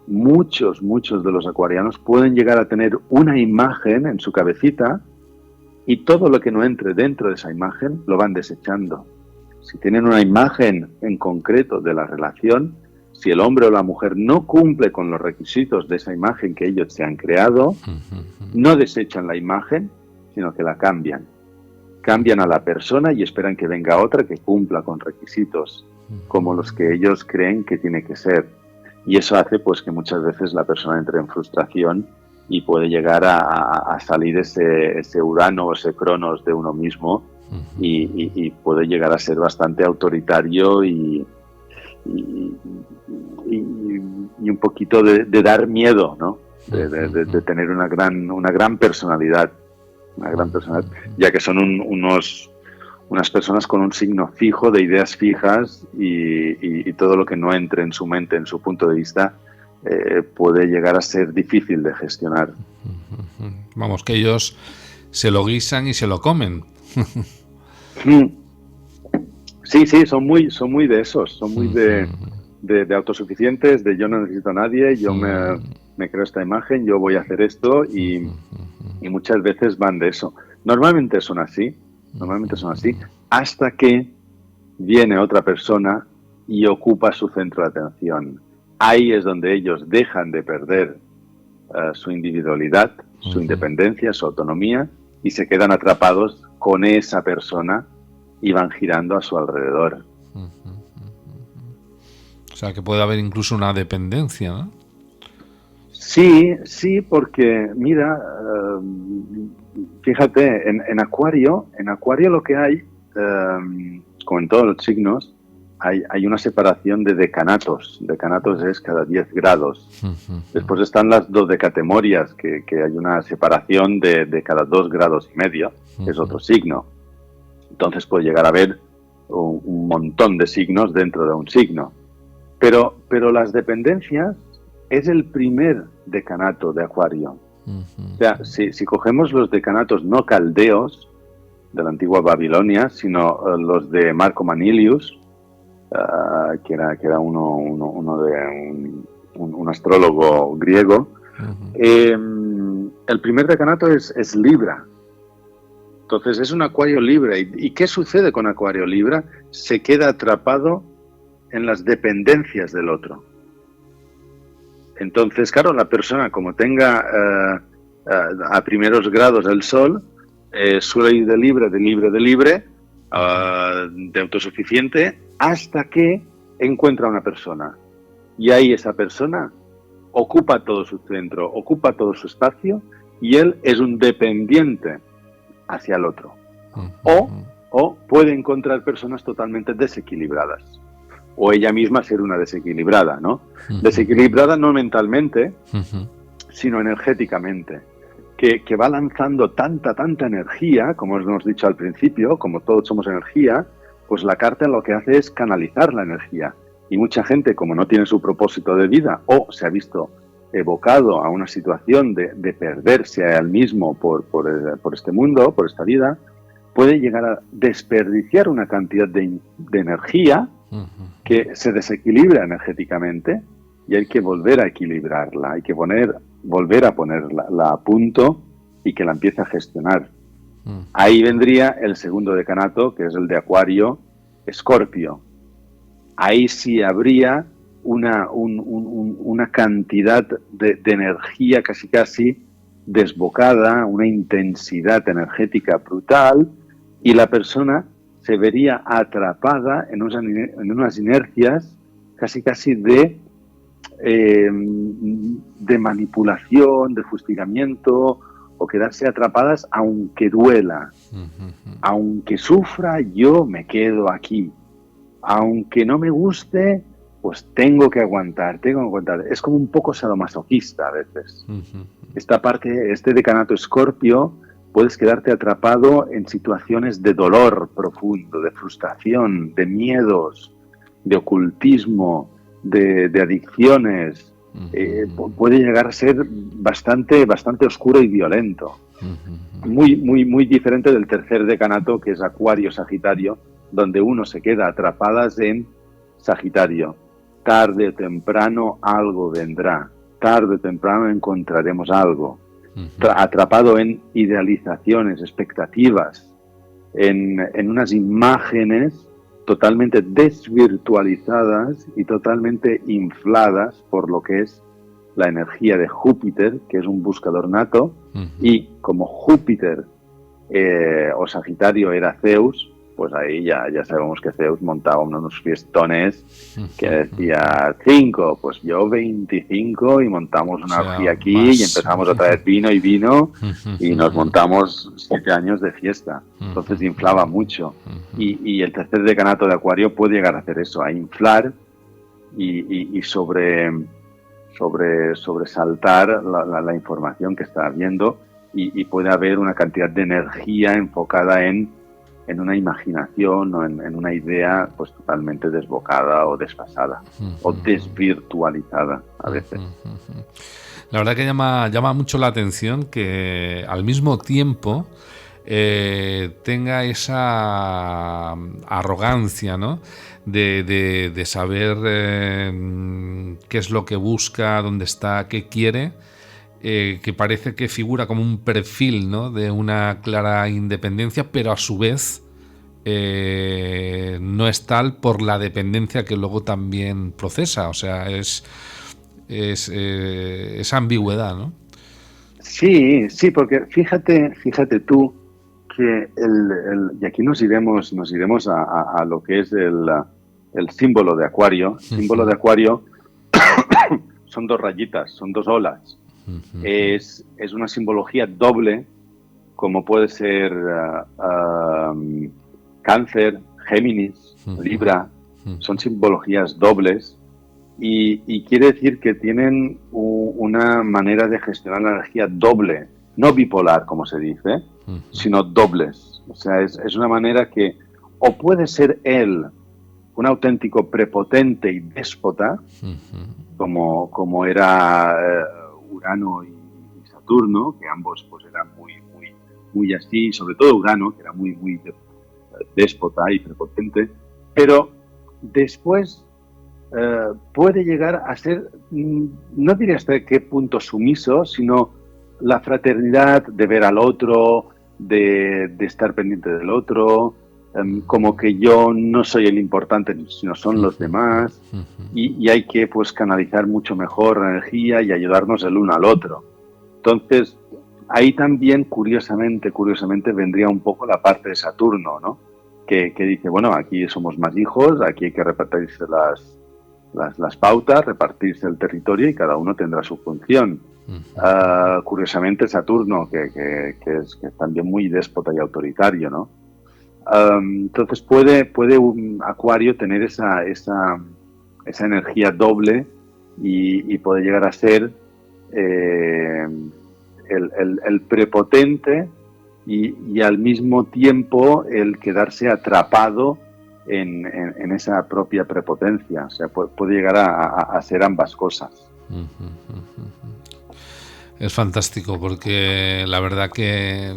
muchos de los acuarianos pueden llegar a tener una imagen en su cabecita, y todo lo que no entre dentro de esa imagen lo van desechando. Si tienen una imagen en concreto de la relación, si el hombre o la mujer no cumple con los requisitos de esa imagen que ellos se han creado, no desechan la imagen, sino que la cambian. Cambian a la persona y esperan que venga otra que cumpla con requisitos como los que ellos creen que tiene que ser. Y eso hace pues que muchas veces la persona entre en frustración y puede llegar a salir ese Urano o ese Cronos de uno mismo, y puede llegar a ser bastante autoritario y un poquito de dar miedo, ¿no? De tener una gran personalidad, ya que son unas personas con un signo fijo, de ideas fijas, y todo lo que no entre en su mente, en su punto de vista, puede llegar a ser difícil de gestionar. Vamos, que ellos se lo guisan y se lo comen. Sí, son muy de esos, son muy de autosuficientes, de yo no necesito a nadie, yo me creo esta imagen, yo voy a hacer esto, y muchas veces van de eso. Normalmente son así, hasta que viene otra persona y ocupa su centro de atención. Ahí es donde ellos dejan de perder su individualidad, su independencia, su autonomía, y se quedan atrapados con esa persona y van girando a su alrededor. O sea, que puede haber incluso una dependencia, ¿no? Sí, porque mira, fíjate, en Acuario lo que hay, como en todos los signos, hay una separación de decanatos. Decanatos es cada 10 grados. Después están las dodecatemorias, que hay una separación de cada 2 grados y medio, que es otro signo. Entonces puede llegar a haber un montón de signos dentro de un signo. Pero las dependencias es el primer decanato de Acuario. O sea, si cogemos los decanatos no caldeos de la antigua Babilonia, sino los de Marco Manilius, que era uno de un astrólogo griego, el primer decanato es Libra. Entonces es un Acuario Libra. ¿Y qué sucede con Acuario Libra? Se queda atrapado en las dependencias del otro. Entonces, claro, la persona, como tenga a primeros grados el Sol, suele ir de libre, de autosuficiente, hasta que encuentra una persona. Y ahí esa persona ocupa todo su centro, ocupa todo su espacio, y él es un dependiente hacia el otro. O puede encontrar personas totalmente desequilibradas. O ella misma ser una desequilibrada, ¿no? Desequilibrada no mentalmente, sino energéticamente. Que va lanzando tanta energía, como hemos dicho al principio, como todos somos energía, pues la carta lo que hace es canalizar la energía. Y mucha gente, como no tiene su propósito de vida, o se ha visto evocado a una situación de perderse a él mismo por este mundo, por esta vida, puede llegar a desperdiciar una cantidad de energía que se desequilibra energéticamente, y hay que volver a equilibrarla, hay que volver a ponerla a punto y que la empiece a gestionar. Ahí vendría el segundo decanato, que es el de Acuario, Escorpio. Ahí sí habría una cantidad de energía casi desbocada, una intensidad energética brutal, y la persona se vería atrapada en unas inercias casi de manipulación, de fustigamiento, o quedarse atrapadas aunque duela. Aunque sufra, yo me quedo aquí. Aunque no me guste, pues tengo que aguantar. Es como un poco sadomasoquista a veces. Esta parte, este decanato Escorpio, puedes quedarte atrapado en situaciones de dolor profundo, de frustración, de miedos, de ocultismo, de adicciones. Puede llegar a ser bastante oscuro y violento. Muy diferente del tercer decanato, que es Acuario-Sagitario, donde uno se queda atrapadas en Sagitario. Tarde o temprano algo vendrá. Tarde o temprano encontraremos algo. Atrapado en idealizaciones, expectativas, en unas imágenes totalmente desvirtualizadas y totalmente infladas por lo que es la energía de Júpiter, que es un buscador nato, y como Júpiter o Sagitario era Zeus, pues ahí ya sabemos que Zeus montaba unos fiestones que decía 5, pues yo 25 y montamos una orgía aquí y empezamos a traer vino y nos montamos 7 años de fiesta. Entonces inflaba mucho. Y el tercer decanato de Acuario puede llegar a hacer eso, a inflar y sobresaltar la información que está viendo, y puede haber una cantidad de energía enfocada en una imaginación o en una idea pues totalmente desbocada o desfasada o desvirtualizada a veces. La verdad que llama mucho la atención que al mismo tiempo tenga esa arrogancia, ¿no? de saber qué es lo que busca, dónde está, qué quiere, que parece que figura como un perfil, ¿no? de una clara independencia, pero a su vez no es tal por la dependencia que luego también procesa. O sea, es esa ambigüedad, ¿no? Sí, porque fíjate tú que y aquí nos iremos a lo que es el símbolo de Acuario. El símbolo de Acuario son 2 rayitas, son 2 olas. Es una simbología doble, como puede ser Cáncer, Géminis, Libra. Son simbologías dobles y quiere decir que tienen una manera de gestionar la energía doble, no bipolar como se dice, sino dobles. O sea, es una manera que o puede ser él un auténtico prepotente y déspota, como era Urano y Saturno, que ambos pues eran muy así, sobre todo Urano, que era muy déspota y prepotente, pero después puede llegar a ser, no diría hasta qué punto sumiso, sino la fraternidad de ver al otro, de estar pendiente del otro, como que yo no soy el importante, sino son los demás, y hay que pues canalizar mucho mejor la energía y ayudarnos el uno al otro. Entonces, ahí también, curiosamente, vendría un poco la parte de Saturno, ¿no? Que dice, bueno, aquí somos más hijos, aquí hay que repartirse las pautas, repartirse el territorio y cada uno tendrá su función. Curiosamente, Saturno, que es también muy déspota y autoritario, ¿no? Entonces puede un Acuario tener esa energía doble y puede llegar a ser el prepotente y al mismo tiempo el quedarse atrapado en esa propia prepotencia. O sea, puede llegar a ser ambas cosas. Es fantástico porque la verdad que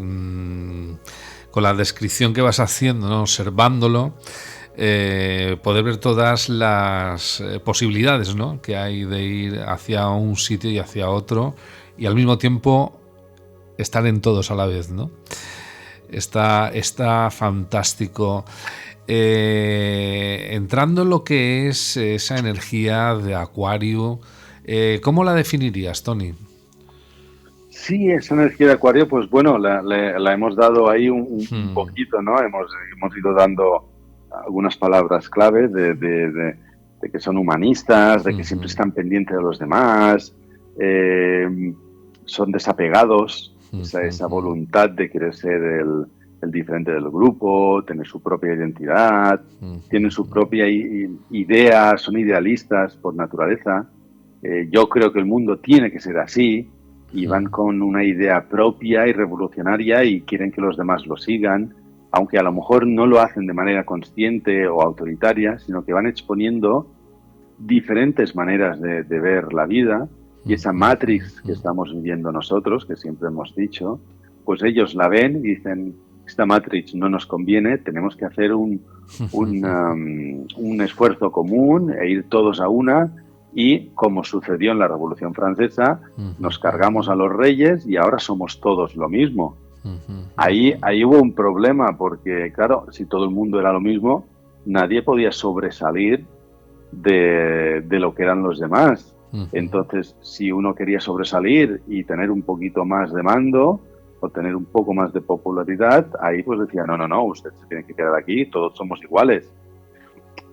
con la descripción que vas haciendo, ¿no? Observándolo, poder ver todas las posibilidades, ¿no?, que hay de ir hacia un sitio y hacia otro, y al mismo tiempo estar en todos a la vez, ¿no? Está fantástico. Entrando en lo que es esa energía de Acuario, ¿cómo la definirías, Tony? Sí, esa energía de Acuario, pues bueno, la hemos dado ahí un poquito, ¿no? Hemos ido dando algunas palabras clave de que son humanistas, de que siempre están pendientes de los demás, son desapegados, esa voluntad de querer ser el diferente del grupo, tener su propia identidad, tienen su propia idea, son idealistas por naturaleza. Yo creo que el mundo tiene que ser así, y van con una idea propia y revolucionaria y quieren que los demás lo sigan, aunque a lo mejor no lo hacen de manera consciente o autoritaria, sino que van exponiendo diferentes maneras de ver la vida, y esa Matrix que estamos viviendo nosotros, que siempre hemos dicho, pues ellos la ven y dicen: esta Matrix no nos conviene, tenemos que hacer un esfuerzo común e ir todos a una. Y como sucedió en la Revolución Francesa, nos cargamos a los reyes y ahora somos todos lo mismo. Ahí hubo un problema, porque claro, si todo el mundo era lo mismo, nadie podía sobresalir de lo que eran los demás. Entonces, si uno quería sobresalir y tener un poquito más de mando o tener un poco más de popularidad, ahí pues decía: no, usted se tiene que quedar aquí, todos somos iguales.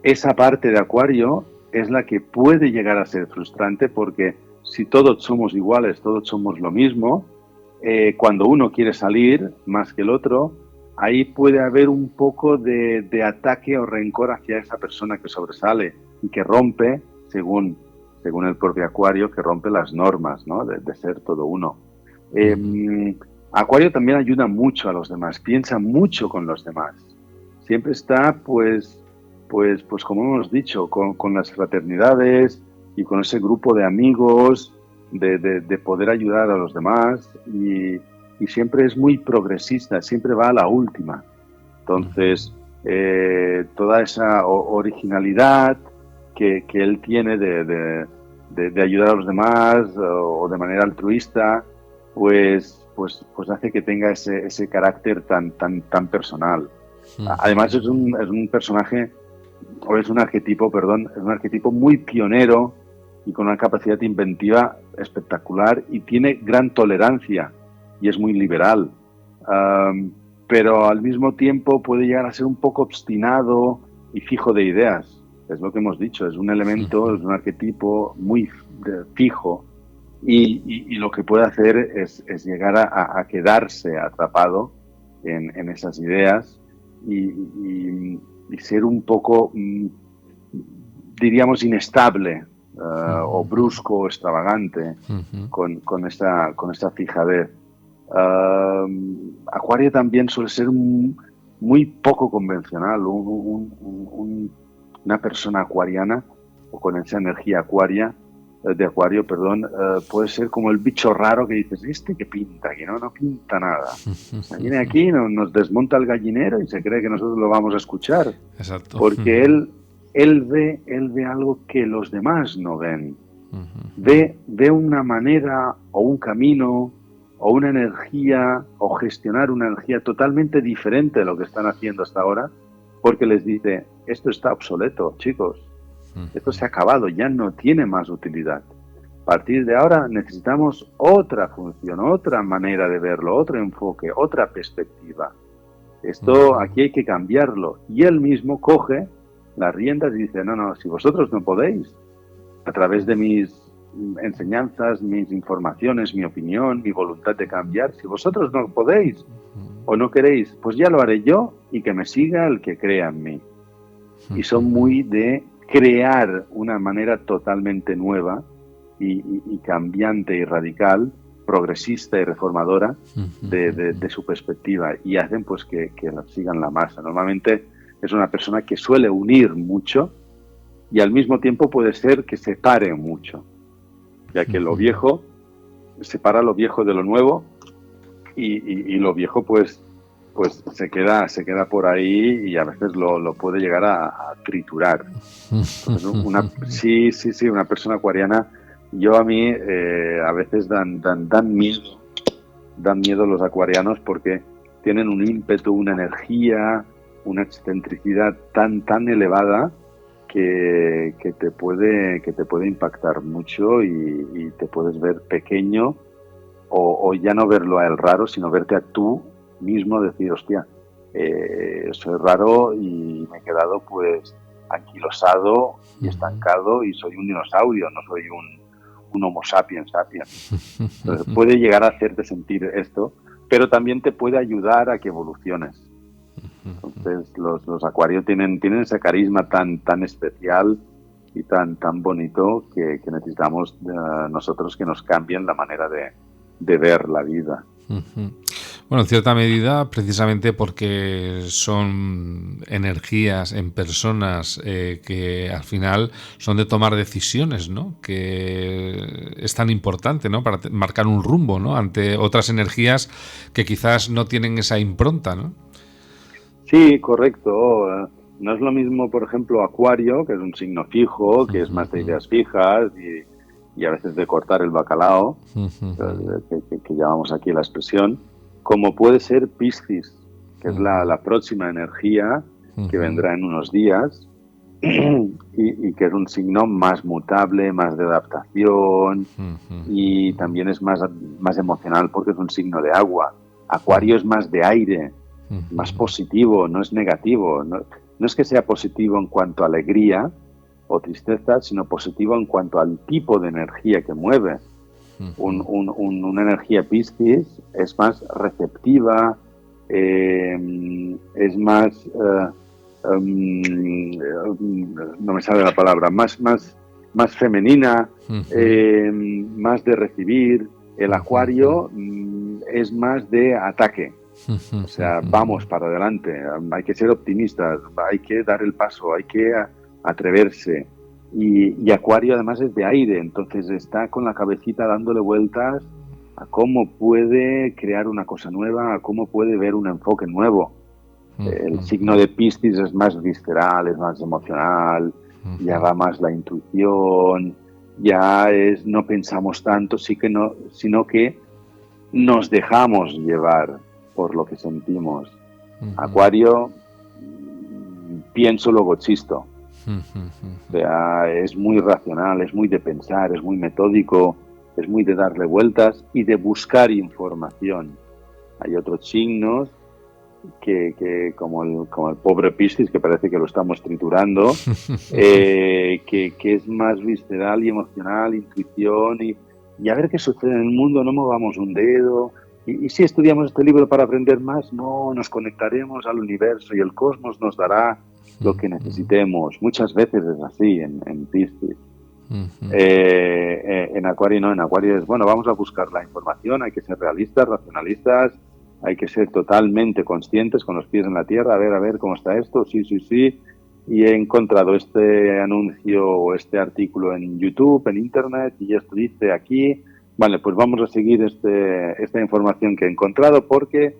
Esa parte de Acuario es la que puede llegar a ser frustrante, porque si todos somos iguales, todos somos lo mismo, cuando uno quiere salir más que el otro, ahí puede haber un poco de ataque o rencor hacia esa persona que sobresale y que rompe, según el propio Acuario, que rompe las normas, ¿no?, de ser todo uno. Acuario también ayuda mucho a los demás, piensa mucho con los demás. Siempre está, pues como hemos dicho, con las fraternidades y con ese grupo de amigos, de poder ayudar a los demás, y siempre es muy progresista, siempre va a la última. Entonces, toda esa originalidad que él tiene de ayudar a los demás o de manera altruista, pues hace que tenga ese carácter tan personal. Además es un personaje, o es un arquetipo muy pionero y con una capacidad inventiva espectacular, y tiene gran tolerancia y es muy liberal, pero al mismo tiempo puede llegar a ser un poco obstinado y fijo de ideas. Es lo que hemos dicho, es un elemento, es un arquetipo muy fijo, y lo que puede hacer es llegar a quedarse atrapado en esas ideas y ser un poco, diríamos, inestable, o brusco o extravagante con esta fijadez. Acuario también suele ser muy poco convencional. Una persona acuariana, o con esa energía de Acuario, puede ser como el bicho raro que dices: ¿este qué pinta aquí? No pinta nada. Viene aquí, nos desmonta el gallinero y se cree que nosotros lo vamos a escuchar. Exacto. Porque él ve algo que los demás no ven. Ve una manera o un camino o una energía, o gestionar una energía totalmente diferente de lo que están haciendo hasta ahora, porque les dice: esto está obsoleto, chicos. Esto se ha acabado, ya no tiene más utilidad. A partir de ahora necesitamos otra función, otra manera de verlo, otro enfoque, otra perspectiva. Esto aquí hay que cambiarlo. Y él mismo coge las riendas y dice: no, si vosotros no podéis, a través de mis enseñanzas, mis informaciones, mi opinión, mi voluntad de cambiar, si vosotros no podéis o no queréis, pues ya lo haré yo, y que me siga el que crea en mí. Y son muy de crear una manera totalmente nueva y cambiante y radical, progresista y reformadora de su perspectiva, y hacen pues que sigan la masa. Normalmente es una persona que suele unir mucho, y al mismo tiempo puede ser que separe mucho, ya que lo viejo separa lo viejo de lo nuevo, y lo viejo pues pues se queda por ahí y a veces lo puede llegar a triturar. Entonces, una persona acuariana, a mí a veces dan miedo los acuarianos porque tienen un ímpetu, una energía, una excentricidad tan elevada que te puede impactar mucho y te puedes ver pequeño o ya no verlo a él raro, sino verte a tú mismo, decir, hostia, soy raro y me he quedado pues anquilosado y estancado y soy un dinosaurio, no soy un Homo sapiens. Entonces, puede llegar a hacerte sentir esto, pero también te puede ayudar a que evoluciones. Entonces, los acuarios tienen ese carisma tan especial y tan bonito que necesitamos nosotros que nos cambien la manera de ver la vida. Bueno, en cierta medida, precisamente porque son energías en personas que al final son de tomar decisiones, ¿no? Que es tan importante, ¿no? Para marcar un rumbo, ¿no? Ante otras energías que quizás no tienen esa impronta, ¿no? Sí, correcto. No es lo mismo, por ejemplo, Acuario, que es un signo fijo, que es más de ideas fijas y a veces de cortar el bacalao, que llamamos aquí la expresión, como puede ser Piscis, que es la próxima energía que vendrá en unos días y que es un signo más mutable, más de adaptación y también es más emocional porque es un signo de agua. Acuario es más de aire, más positivo, no es negativo. No es que sea positivo en cuanto a alegría o tristeza, sino positivo en cuanto al tipo de energía que mueve. Una energía Piscis es más receptiva, es más, no me sale la palabra, más femenina, más de recibir. El Acuario es más de ataque. O sea, vamos para adelante, hay que ser optimistas, hay que dar el paso, hay que atreverse. Y Acuario además es de aire, entonces está con la cabecita dándole vueltas a cómo puede crear una cosa nueva, a cómo puede ver un enfoque nuevo. El signo de Piscis es más visceral, es más emocional, ya va más la intuición, no pensamos tanto, sino que nos dejamos llevar por lo que sentimos. Acuario, pienso, luego existo. O sea, es muy racional, es muy de pensar, es muy metódico, es muy de darle vueltas y de buscar información. Hay otros signos que como el pobre Piscis, que parece que lo estamos triturando, que es más visceral y emocional, intuición y a ver qué sucede en el mundo, no movamos un dedo. Y si estudiamos este libro para aprender más, no, nos conectaremos al universo y el cosmos nos dará lo que necesitemos. Muchas veces es así en Piscis. En Acuario no, en Acuario es, bueno, vamos a buscar la información, hay que ser realistas, racionalistas, hay que ser totalmente conscientes con los pies en la tierra, a ver cómo está esto, sí. Y he encontrado este anuncio o este artículo en YouTube, en Internet, y esto dice aquí, vale, pues vamos a seguir esta información que he encontrado porque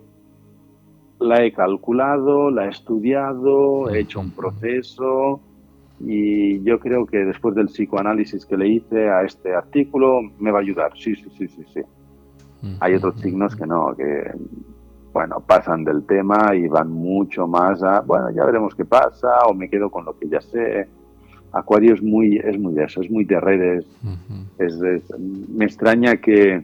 la he calculado, la he estudiado, he hecho un proceso y yo creo que después del psicoanálisis que le hice a este artículo me va a ayudar. Sí. Hay otros signos que no, que bueno, pasan del tema y van mucho más a, bueno, ya veremos qué pasa o me quedo con lo que ya sé. Acuario es muy de eso, es muy de redes. Me extraña que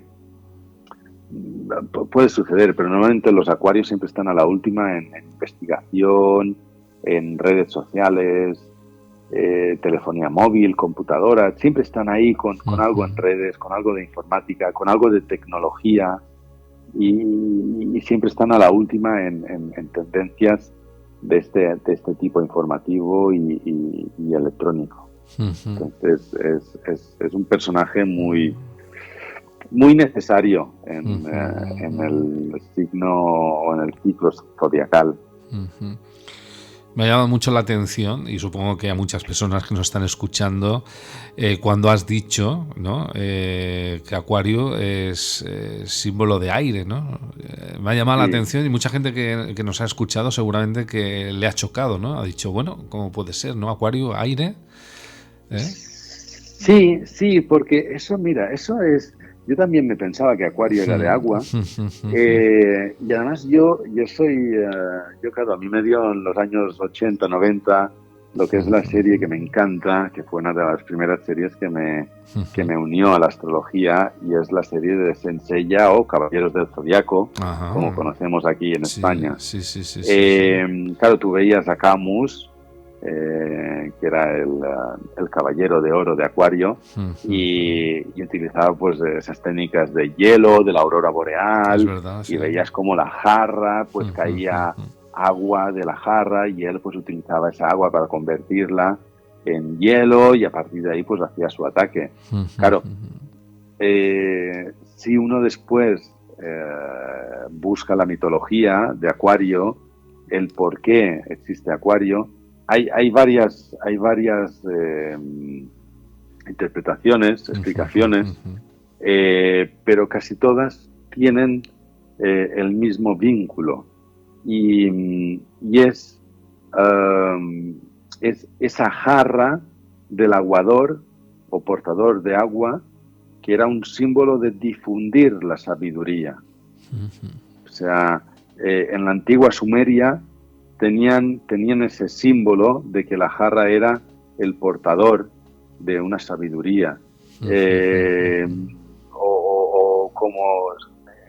puede suceder, pero normalmente los acuarios siempre están a la última en investigación, en redes sociales, telefonía móvil, computadora, siempre están ahí con algo en redes, con algo de informática, con algo de tecnología y siempre están a la última en tendencias de este tipo informativo y electrónico. Entonces es un personaje muy necesario en el signo o en el ciclo zodiacal. Me ha llamado mucho la atención, y supongo que a muchas personas que nos están escuchando, cuando has dicho, ¿no? Que Acuario es símbolo de aire, ¿no? Me ha llamado la atención, y mucha gente que nos ha escuchado seguramente que le ha chocado, ¿no? Ha dicho, bueno, ¿cómo puede ser, no? Acuario, aire. Sí, porque eso, mira, eso es... Yo también me pensaba que Acuario era de agua. Y además yo soy... yo, claro, a mí me dio en los años 80, 90 lo que es la serie que me encanta, que fue una de las primeras series que me unió a la astrología, y es la serie de Saint Seiya o Caballeros del Zodiaco, como conocemos aquí en España. Claro, tú veías a Camus, que era el caballero de oro de Acuario, y utilizaba pues esas técnicas de hielo, de la aurora boreal, verdad, y veías como la jarra pues caía agua de la jarra, y él pues utilizaba esa agua para convertirla en hielo, y a partir de ahí pues hacía su ataque. Claro, si uno después busca la mitología de Acuario, el por qué existe Acuario, hay varias interpretaciones, explicaciones, pero casi todas tienen el mismo vínculo, y es esa jarra del aguador o portador de agua, que era un símbolo de difundir la sabiduría. O sea, en la antigua Sumeria tenían ese símbolo de que la jarra era el portador de una sabiduría. O como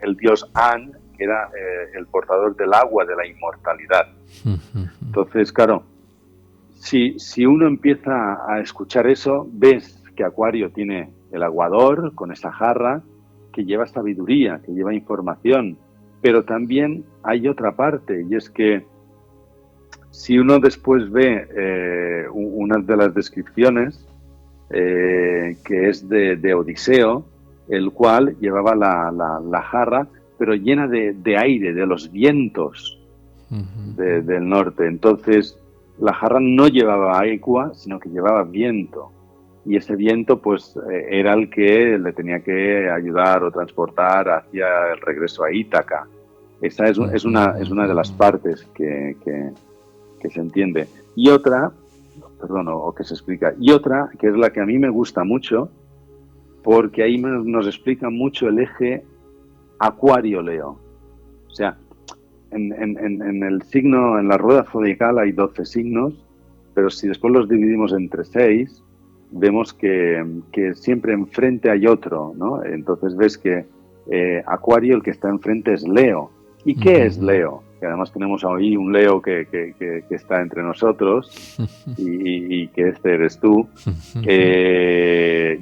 el dios An, que era el portador del agua, de la inmortalidad. Entonces, claro, si uno empieza a escuchar eso, ves que Acuario tiene el aguador con esa jarra que lleva sabiduría, que lleva información, pero también hay otra parte, y es que si uno después ve una de las descripciones, que es de Odiseo, el cual llevaba la jarra, pero llena de aire, de los vientos del norte. Entonces, la jarra no llevaba agua, sino que llevaba viento. Y ese viento, pues, era el que le tenía que ayudar o transportar hacia el regreso a Ítaca. Esa es una de las partes que se entiende. Y otra, o que se explica. Y otra, que es la que a mí me gusta mucho, porque ahí nos explica mucho el eje Acuario-Leo. O sea, en el signo, en la rueda zodiacal hay 12 signos, pero si después los dividimos entre 6, vemos que siempre enfrente hay otro, ¿no? Entonces ves que Acuario, el que está enfrente es Leo. ¿Y qué es Leo? Que además tenemos ahí un Leo que está entre nosotros, y que este eres tú.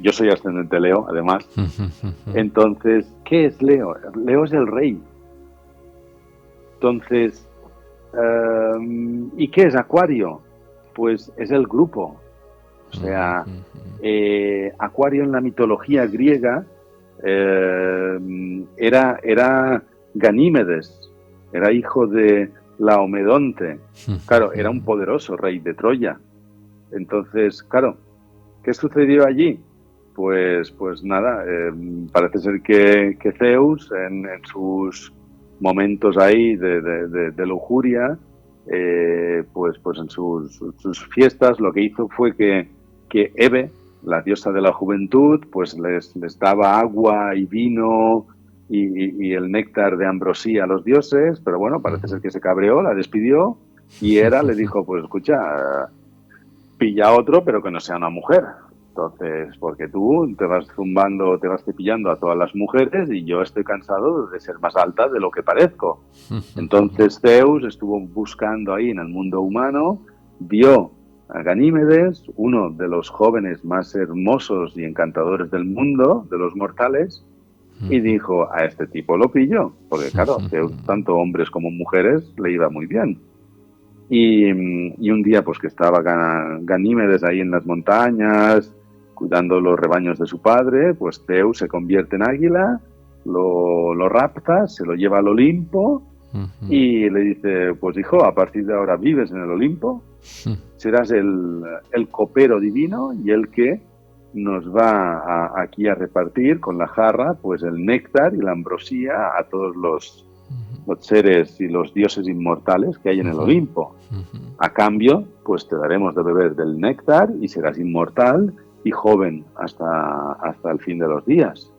Yo soy ascendente Leo, además. Entonces, ¿qué es Leo? Leo es el rey. Entonces, ¿y qué es Acuario? Pues es el grupo. O sea, Acuario en la mitología griega era Ganímedes, era hijo de Laomedonte. Claro, era un poderoso rey de Troya. Entonces, claro, ¿qué sucedió allí? Pues nada, parece ser que Zeus, en sus momentos ahí de lujuria, pues en sus fiestas, lo que hizo fue que Hebe, la diosa de la juventud, pues les daba agua y vino y el néctar de ambrosía a los dioses, pero bueno, parece ser que se cabreó, la despidió, y Hera le dijo, pues escucha, pilla otro, pero que no sea una mujer. Entonces, porque tú te vas zumbando, te vas cepillando a todas las mujeres, y yo estoy cansado de ser más alta de lo que parezco. Entonces Zeus estuvo buscando ahí en el mundo humano, vio a Ganímedes, uno de los jóvenes más hermosos y encantadores del mundo, de los mortales, y dijo, a este tipo lo pillo, porque claro, Zeus, tanto hombres como mujeres, le iba muy bien. Y un día, pues que estaba Ganímedes ahí en las montañas, cuidando los rebaños de su padre, pues Zeus se convierte en águila, lo rapta, se lo lleva al Olimpo, y le dice, pues hijo, a partir de ahora vives en el Olimpo, serás el copero divino y el que nos va aquí a repartir con la jarra pues el néctar y la ambrosía a todos los seres y los dioses inmortales que hay en el Olimpo. A cambio, pues te daremos de beber del néctar y serás inmortal y joven hasta el fin de los días.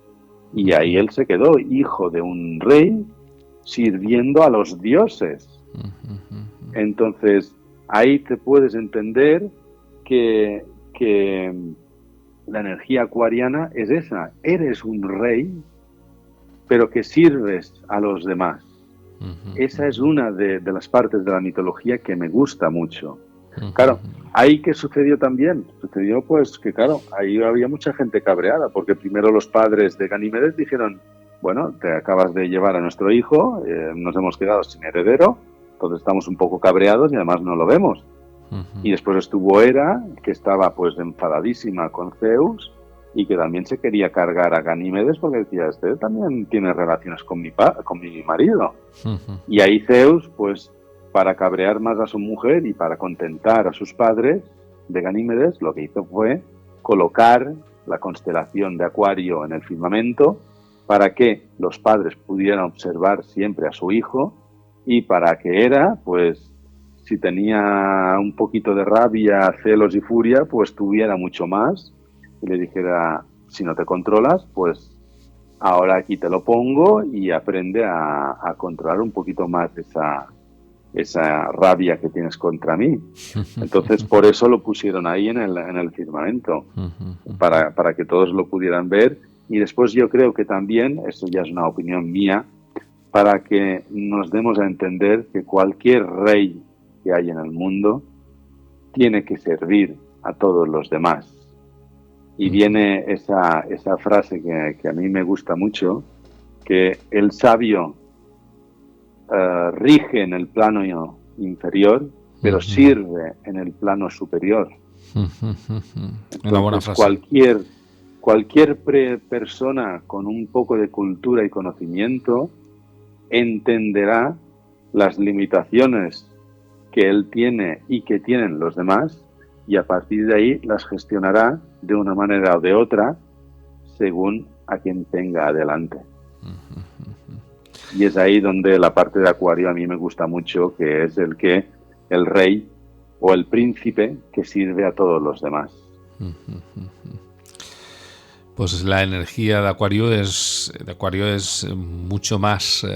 Y ahí él se quedó, hijo de un rey, sirviendo a los dioses. Entonces, ahí te puedes entender que la energía acuariana es esa. Eres un rey, pero que sirves a los demás. Esa es una de las partes de la mitología que me gusta mucho. Claro, ahí ¿qué sucedió también? Sucedió pues que claro, ahí había mucha gente cabreada, porque primero los padres de Ganímedes dijeron, bueno, te acabas de llevar a nuestro hijo, nos hemos quedado sin heredero, entonces estamos un poco cabreados y además no lo vemos. Y después estuvo Hera, que estaba pues enfadadísima con Zeus y que también se quería cargar a Ganímedes porque decía, este también tiene relaciones con mi marido. Y ahí Zeus, pues para cabrear más a su mujer y para contentar a sus padres de Ganímedes, lo que hizo fue colocar la constelación de Acuario en el firmamento para que los padres pudieran observar siempre a su hijo y para que Hera, pues si tenía un poquito de rabia, celos y furia, pues tuviera mucho más y le dijera, si no te controlas, pues ahora aquí te lo pongo y aprende a controlar un poquito más esa rabia que tienes contra mí. Entonces, por eso lo pusieron ahí en el firmamento, para que todos lo pudieran ver. Y después yo creo que también, esto ya es una opinión mía, para que nos demos a entender que cualquier rey que hay en el mundo tiene que servir a todos los demás. Y viene esa frase que a mí me gusta mucho, que el sabio rige en el plano inferior, pero sirve en el plano superior. Una buena frase. Cualquier persona con un poco de cultura y conocimiento entenderá las limitaciones que él tiene y que tienen los demás, y a partir de ahí las gestionará de una manera o de otra según a quien tenga adelante. Y es ahí donde la parte de Acuario a mí me gusta mucho, que es el rey o el príncipe que sirve a todos los demás. Pues la energía de Acuario es mucho más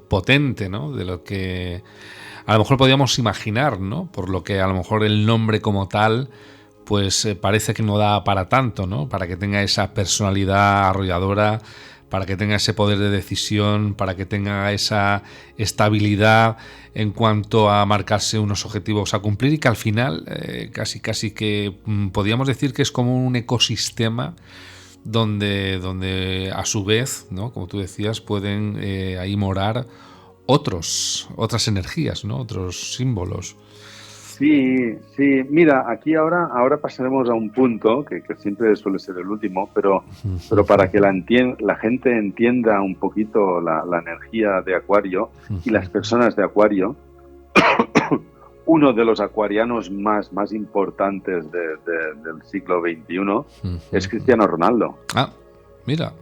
potente, ¿no?, de lo que a lo mejor podíamos imaginar, ¿no? Por lo que a lo mejor el nombre como tal pues parece que no da para tanto, ¿no? Para que tenga esa personalidad arrolladora, para que tenga ese poder de decisión, para que tenga esa estabilidad en cuanto a marcarse unos objetivos a cumplir, y que al final casi que podríamos decir que es como un ecosistema donde a su vez, ¿no?, como tú decías, pueden ahí morar otras energías, ¿no?, otros símbolos. Sí, mira, aquí ahora pasaremos a un punto que siempre suele ser el último, pero para que la gente entienda un poquito la energía de Acuario y las personas de Acuario. Uno de los acuarianos más importantes del siglo XXI es Cristiano Ronaldo. Ah, mira.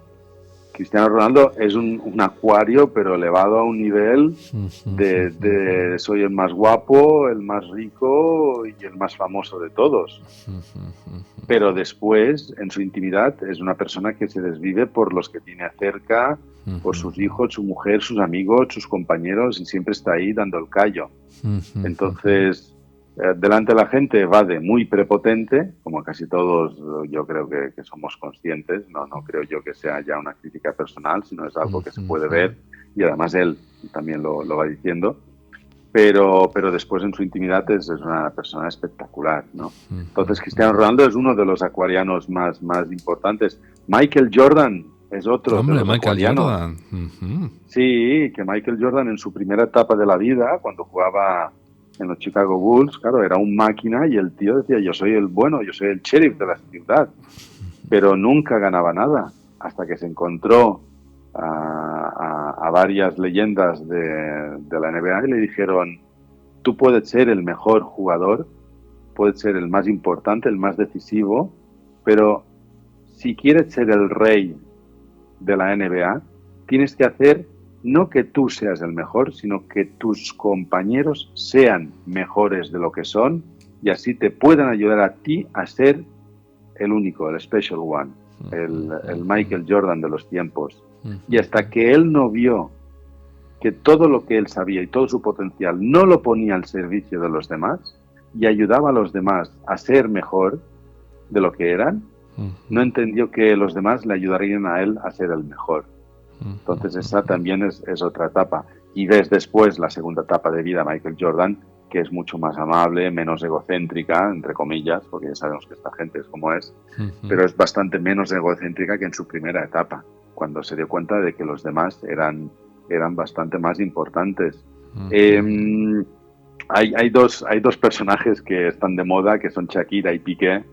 Cristiano Ronaldo es un acuario, pero elevado a un nivel de soy el más guapo, el más rico y el más famoso de todos. Pero después, en su intimidad, es una persona que se desvive por los que tiene cerca, por sus hijos, su mujer, sus amigos, sus compañeros, y siempre está ahí dando el callo. Entonces, delante de la gente va de muy prepotente, como casi todos yo creo que somos conscientes, no creo yo que sea ya una crítica personal, sino es algo que se puede ver, y además él también lo va diciendo, pero después en su intimidad es una persona espectacular, ¿no? Entonces Cristiano Ronaldo es uno de los acuarianos más importantes. Michael Jordan es otro. Hombre, de los Michael acuarianos. Jordan. Sí, que Michael Jordan en su primera etapa de la vida, cuando jugaba en los Chicago Bulls, claro, era un máquina y el tío decía, yo soy el bueno, yo soy el sheriff de la ciudad, pero nunca ganaba nada, hasta que se encontró a varias leyendas de la NBA y le dijeron, tú puedes ser el mejor jugador, puedes ser el más importante, el más decisivo, pero si quieres ser el rey de la NBA, tienes que hacer no que tú seas el mejor, sino que tus compañeros sean mejores de lo que son y así te puedan ayudar a ti a ser el único, el special one, el Michael Jordan de los tiempos. Y hasta que él no vio que todo lo que él sabía y todo su potencial no lo ponía al servicio de los demás y ayudaba a los demás a ser mejor de lo que eran, no entendió que los demás le ayudarían a él a ser el mejor. Entonces esa también es otra etapa. Y ves después la segunda etapa de vida de Michael Jordan, que es mucho más amable, menos egocéntrica, entre comillas, porque ya sabemos que esta gente es como es, pero es bastante menos egocéntrica que en su primera etapa, cuando se dio cuenta de que los demás eran bastante más importantes. Hay dos personajes que están de moda, que son Shakira y Piqué.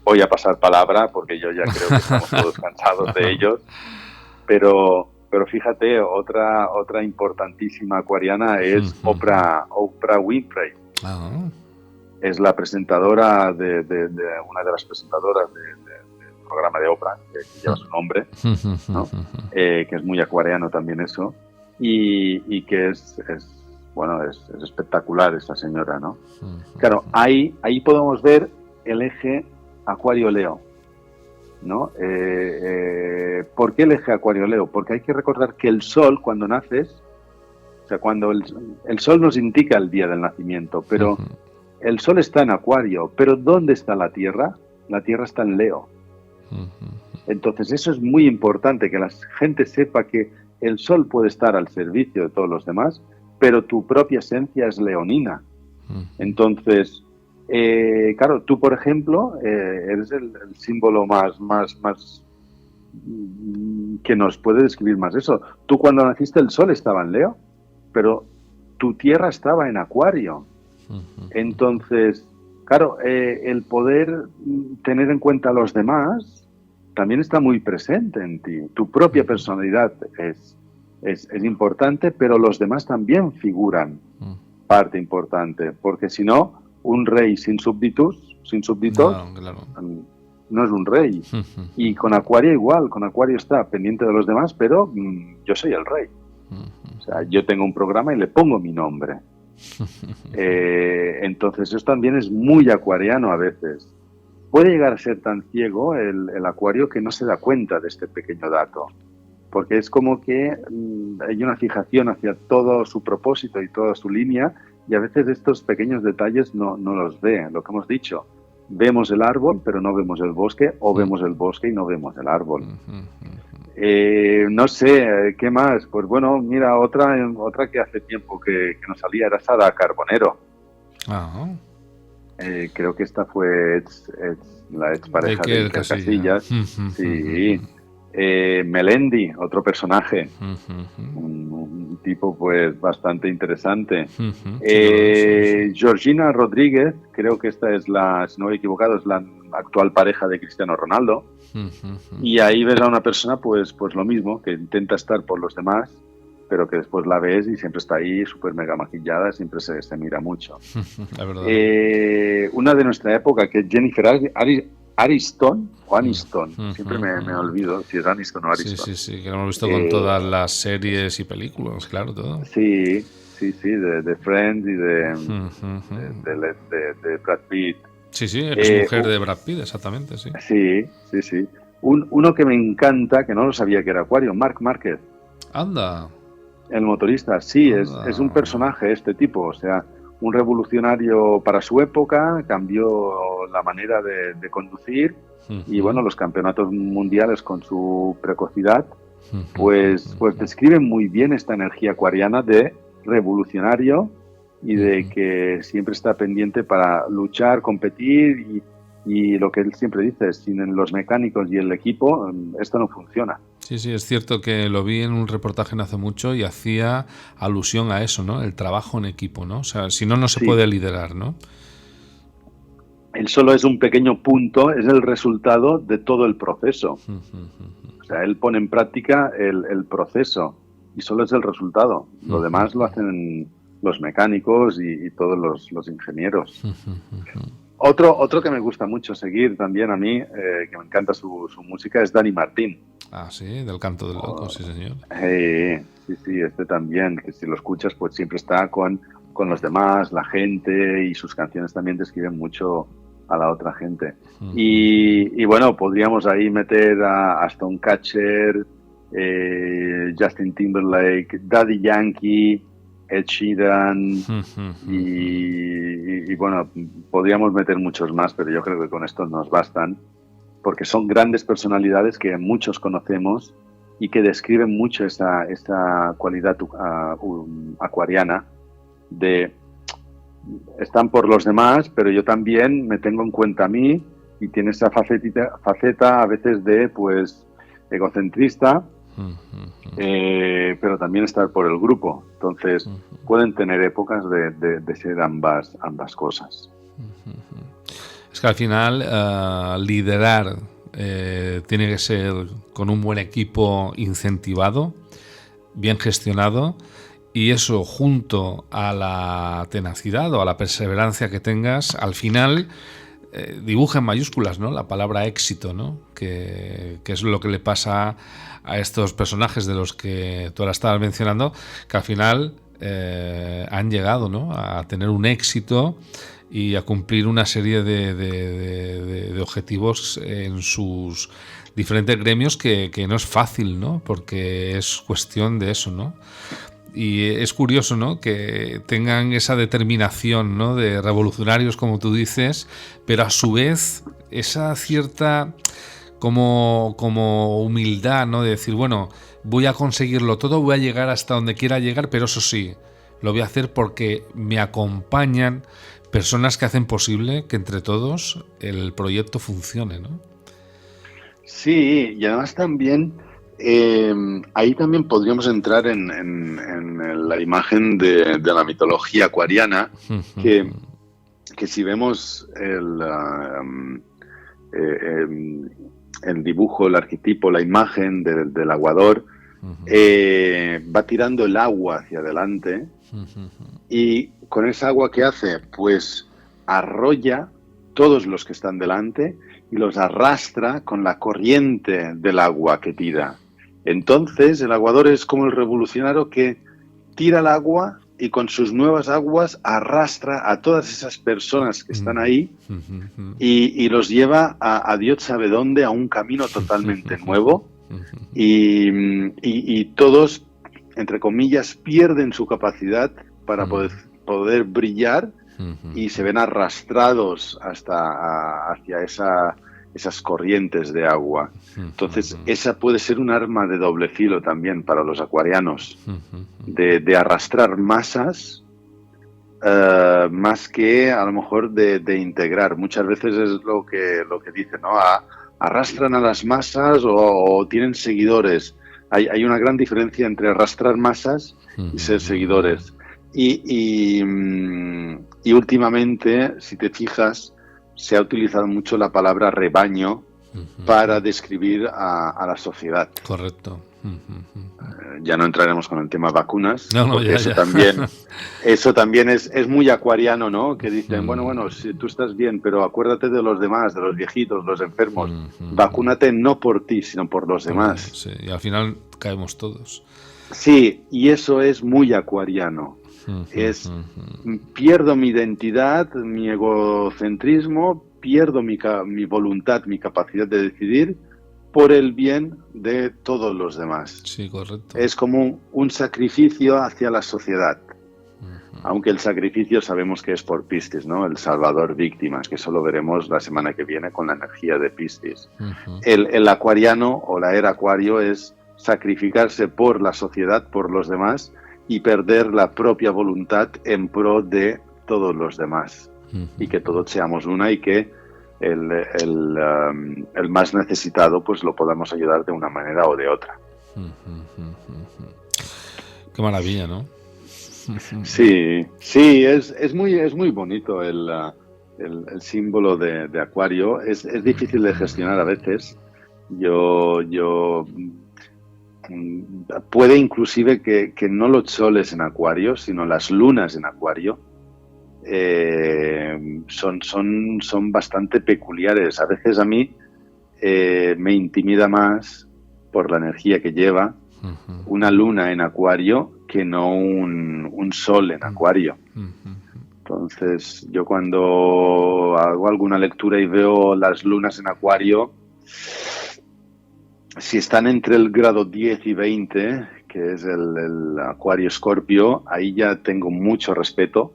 Voy a pasar palabra porque yo ya creo que estamos todos cansados de ellos, pero fíjate, otra importantísima acuariana es Oprah Winfrey. Es la presentadora de una de las presentadoras del programa de Oprah, que lleva su nombre, ¿no? Que es muy acuariano también eso, y que es espectacular esta señora, ¿no? Claro, ahí podemos ver el eje Acuario-Leo, ¿no? ¿Por qué el eje Acuario-Leo? Porque hay que recordar que el Sol, cuando naces, o sea, cuando el Sol nos indica el día del nacimiento, pero el Sol está en Acuario, pero ¿dónde está la Tierra? La Tierra está en Leo. Entonces eso es muy importante, que la gente sepa que el Sol puede estar al servicio de todos los demás, pero tu propia esencia es leonina. Entonces, claro, tú, por ejemplo, eres el símbolo más que nos puede describir más eso. Tú cuando naciste el Sol estaba en Leo, pero tu Tierra estaba en Acuario. Entonces, claro, el poder tener en cuenta a los demás también está muy presente en ti. Tu propia personalidad es importante, pero los demás también figuran parte importante, porque si no, un rey sin súbditos no es un rey. Y con Acuario igual, con Acuario está pendiente de los demás, pero yo soy el rey. O sea, yo tengo un programa y le pongo mi nombre. Entonces eso también es muy acuariano a veces. Puede llegar a ser tan ciego el Acuario que no se da cuenta de este pequeño dato, porque es como que hay una fijación hacia todo su propósito y toda su línea, y a veces estos pequeños detalles no los ve. Lo que hemos dicho, vemos el árbol pero no vemos el bosque, o vemos el bosque y no vemos el árbol. No sé, ¿qué más? Pues bueno, mira, otra que hace tiempo que no salía era Sara Carbonero. Creo que esta fue la expareja de Iker Casillas. Sí. Melendi, otro personaje, un tipo pues bastante interesante. Georgina Rodríguez, creo que esta es si no me he equivocado, es la actual pareja de Cristiano Ronaldo. Y ahí ves a una persona pues lo mismo, que intenta estar por los demás, pero que después la ves y siempre está ahí súper mega maquillada, siempre se mira mucho. La verdad. Una de nuestra época, que es Jennifer Aniston, siempre me olvido si es Aniston o Ariston. Sí, que lo hemos visto con todas las series y películas, claro, todo. Sí, de Friends y de Brad Pitt. Sí, es mujer de Brad Pitt, exactamente, sí. Sí. Uno que me encanta, que no lo sabía que era Acuario, Marc Márquez. Anda. El motorista, sí, es un personaje este tipo, o sea, un revolucionario para su época, cambió la manera de conducir y bueno, los campeonatos mundiales con su precocidad, pues describen muy bien esta energía acuariana de revolucionario y de que siempre está pendiente para luchar, competir y lo que él siempre dice, sin los mecánicos y el equipo, esto no funciona. Sí, es cierto que lo vi en un reportaje no hace mucho y hacía alusión a eso, ¿no? El trabajo en equipo, ¿no? O sea, si no se puede liderar, ¿no? Él solo es un pequeño punto, es el resultado de todo el proceso. O sea, él pone en práctica el proceso y solo es el resultado. Lo demás lo hacen los mecánicos y todos los ingenieros. Otro que me gusta mucho seguir también a mí, que me encanta su música, es Dani Martín. Ah, sí, del Canto del Loco, sí, señor. Sí, este también, que si lo escuchas, pues siempre está con los demás, la gente, y sus canciones también describen mucho a la otra gente. Y bueno, podríamos ahí meter a Stonecatcher, Justin Timberlake, Daddy Yankee, Ed Sheeran, y bueno, podríamos meter muchos más, pero yo creo que con estos nos bastan, porque son grandes personalidades que muchos conocemos y que describen mucho esta cualidad acuariana de están por los demás, pero yo también me tengo en cuenta a mí, y tiene esa faceta a veces de pues egocentrista, pero también estar por el grupo. Entonces pueden tener épocas de ser ambas cosas. Es que al final liderar tiene que ser con un buen equipo incentivado, bien gestionado, y eso junto a la tenacidad o a la perseverancia que tengas, al final dibuja en mayúsculas, ¿no?, la palabra éxito, ¿no?, que es lo que le pasa a estos personajes de los que tú ahora estabas mencionando, que al final han llegado, ¿no?, a tener un éxito y a cumplir una serie de objetivos en sus diferentes gremios que no es fácil, ¿no?, porque es cuestión de eso, ¿no? Y es curioso, ¿no?, que tengan esa determinación, ¿no?, de revolucionarios, como tú dices, pero a su vez esa cierta como humildad, ¿no?, de decir, bueno, voy a conseguirlo todo, voy a llegar hasta donde quiera llegar, pero eso sí, lo voy a hacer porque me acompañan personas que hacen posible que entre todos el proyecto funcione, ¿no? Sí, y además también ahí también podríamos entrar en la imagen de la mitología acuariana, que si vemos el dibujo, el arquetipo, la imagen del aguador, va tirando el agua hacia adelante, y con esa agua, ¿qué hace? Pues arrolla todos los que están delante y los arrastra con la corriente del agua que tira. Entonces, el aguador es como el revolucionario que tira el agua y con sus nuevas aguas arrastra a todas esas personas que están ahí y los lleva a Dios sabe dónde, a un camino totalmente nuevo, y todos, entre comillas, pierden su capacidad para poder brillar y se ven arrastrados hacia esas corrientes de agua. Entonces, esa puede ser un arma de doble filo también para los acuarianos, de arrastrar masas, más que a lo mejor de integrar. Muchas veces es lo que dicen, ¿no? Arrastran a las masas o tienen seguidores. Hay una gran diferencia entre arrastrar masas y ser seguidores. Y últimamente, si te fijas, se ha utilizado mucho la palabra rebaño para describir a la sociedad. Correcto. Ya no entraremos con el tema vacunas, porque ya. Eso también es muy acuariano, ¿no? Que dicen, bueno, si tú estás bien, pero acuérdate de los demás, de los viejitos, los enfermos. Vacúnate no por ti, sino por los demás. Sí, y al final caemos todos. Sí, y eso es muy acuariano. Pierdo mi identidad, mi egocentrismo, pierdo mi voluntad, mi capacidad de decidir por el bien de todos los demás. Sí, correcto. Es como un sacrificio hacia la sociedad. Aunque el sacrificio sabemos que es por Piscis, ¿no? El Salvador Víctimas, que eso lo veremos la semana que viene con la energía de Piscis. El acuariano o la era acuario es sacrificarse por la sociedad, por los demás, y perder la propia voluntad en pro de todos los demás. Y que todos seamos una y que el más necesitado pues lo podamos ayudar de una manera o de otra. Qué maravilla, ¿no? Sí, es muy bonito el símbolo de Acuario. Es difícil de gestionar a veces, Yo puede inclusive que no los soles en Acuario, sino las lunas en Acuario son bastante peculiares. A veces a mí me intimida más por la energía que lleva una luna en Acuario que no un sol en Acuario. Entonces, yo cuando hago alguna lectura y veo las lunas en Acuario, si están entre el grado 10 y 20, que es el Acuario-Escorpio, ahí ya tengo mucho respeto.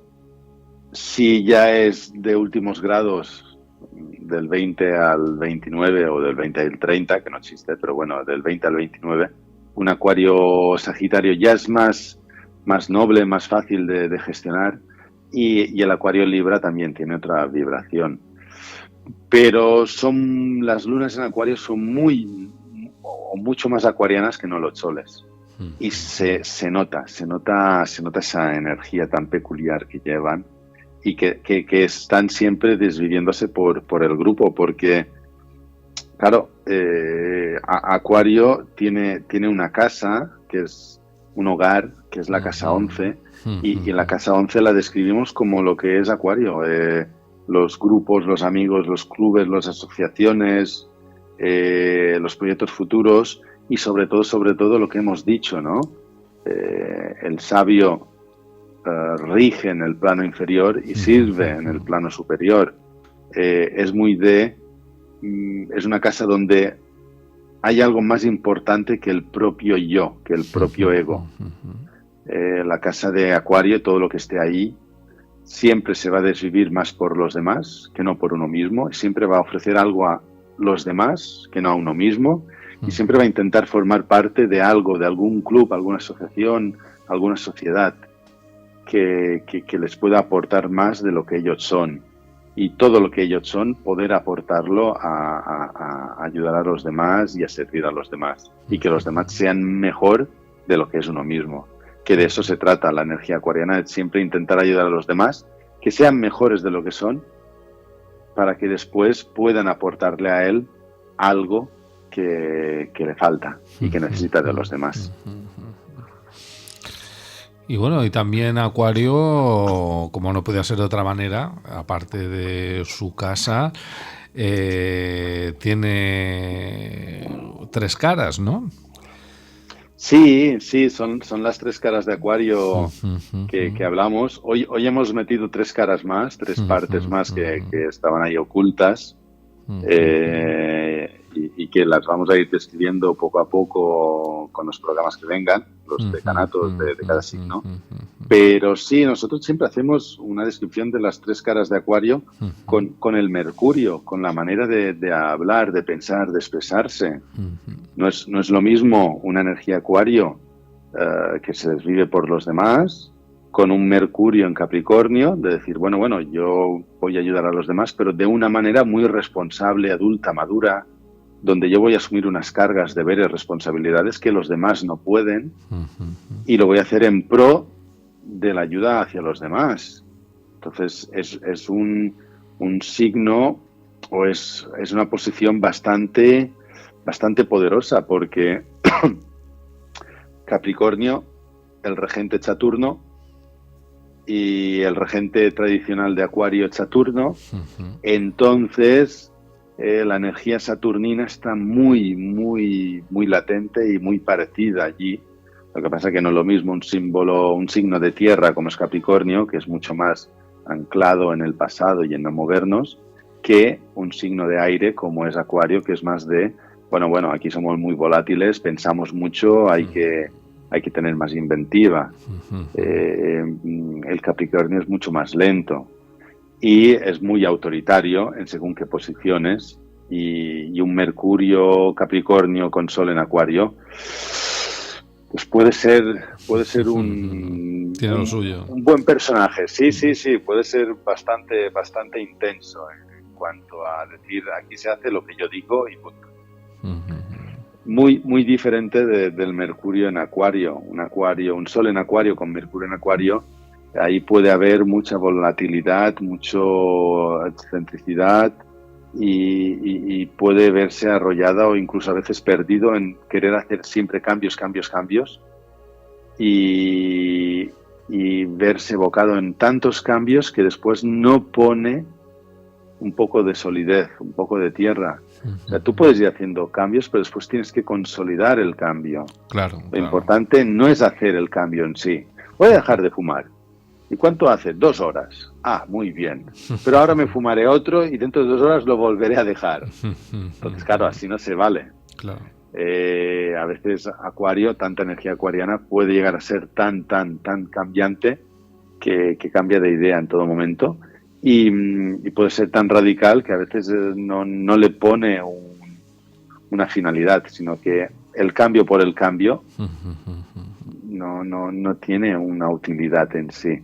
Si ya es de últimos grados, del 20 al 29 o del 20 al 30, que no existe, pero bueno, del 20 al 29, un Acuario-Sagitario ya es más noble, más fácil de gestionar, y el Acuario-Libra también tiene otra vibración. Pero las lunas en Acuario son mucho más acuarianas que no los soles. Y se nota esa energía tan peculiar que llevan y que están siempre desviviéndose por el grupo, porque, claro, Acuario tiene una casa, que es un hogar, que es la casa 11, y la casa 11 la describimos como lo que es Acuario. Los grupos, los amigos, los clubes, las asociaciones, los proyectos futuros y sobre todo lo que hemos dicho, ¿no? El sabio rige en el plano inferior y sirve en el plano superior. Es una casa donde hay algo más importante que el propio yo, que el propio ego. La casa de Acuario, todo lo que esté ahí, siempre se va a desvivir más por los demás que no por uno mismo, y siempre va a ofrecer algo a los demás que no a uno mismo, y siempre va a intentar formar parte de algo, de algún club, alguna asociación, alguna sociedad que les pueda aportar más de lo que ellos son, y todo lo que ellos son, poder aportarlo a ayudar a los demás y a servir a los demás, y que los demás sean mejor de lo que es uno mismo. Que de eso se trata la energía acuariana, de siempre intentar ayudar a los demás, que sean mejores de lo que son, para que después puedan aportarle a él algo que le falta y que necesita de los demás. Y bueno, y también Acuario, como no podía ser de otra manera, aparte de su casa, tiene 3 caras, ¿no? Sí, son las 3 caras de Acuario que hablamos. Hoy hemos metido 3 caras más, 3 partes más que estaban ahí ocultas, y que las vamos a ir describiendo poco a poco con los programas que vengan, los decanatos de cada signo. Pero sí, nosotros siempre hacemos una descripción de las 3 caras de Acuario con el Mercurio, con la manera de hablar, de pensar, de expresarse. No es lo mismo una energía Acuario que se desvive por los demás, con un Mercurio en Capricornio, de decir, bueno, yo voy a ayudar a los demás, pero de una manera muy responsable, adulta, madura, donde yo voy a asumir unas cargas, deberes, responsabilidades que los demás no pueden, y lo voy a hacer en pro de la ayuda hacia los demás. Entonces es un signo, o es una posición bastante poderosa, porque Capricornio, el regente Saturno, y el regente tradicional de Acuario es Saturno. Entonces la energía saturnina está muy latente y muy parecida allí. Lo que pasa es que no es lo mismo un signo de tierra como es Capricornio, que es mucho más anclado en el pasado y en no movernos, que un signo de aire como es Acuario, que es más de, bueno, aquí somos muy volátiles, pensamos mucho, hay que tener más inventiva. El Capricornio es mucho más lento y es muy autoritario en según qué posiciones, y un Mercurio Capricornio con Sol en Acuario, pues puede ser tiene lo suyo. Un buen personaje. Sí, puede ser bastante intenso en cuanto a decir, aquí se hace lo que yo digo y punto. Muy diferente del Mercurio en Acuario. Un Sol en Acuario con Mercurio en Acuario, ahí puede haber mucha volatilidad, mucha excentricidad, y puede verse arrollada o incluso a veces perdido en querer hacer siempre cambios y verse evocado en tantos cambios que después no pone un poco de solidez, un poco de tierra. O sea, tú puedes ir haciendo cambios, pero después tienes que consolidar el cambio. Claro. Lo importante no es hacer el cambio en sí. Voy a dejar de fumar. ¿Y cuánto hace? 2 horas. Ah, muy bien. Pero ahora me fumaré otro y dentro de 2 horas lo volveré a dejar. Entonces, claro, así no se vale. Claro. A veces Acuario, tanta energía acuariana, puede llegar a ser tan cambiante que cambia de idea en todo momento. Y puede ser tan radical que a veces no le pone una finalidad, sino que el cambio por el cambio no tiene una utilidad en sí.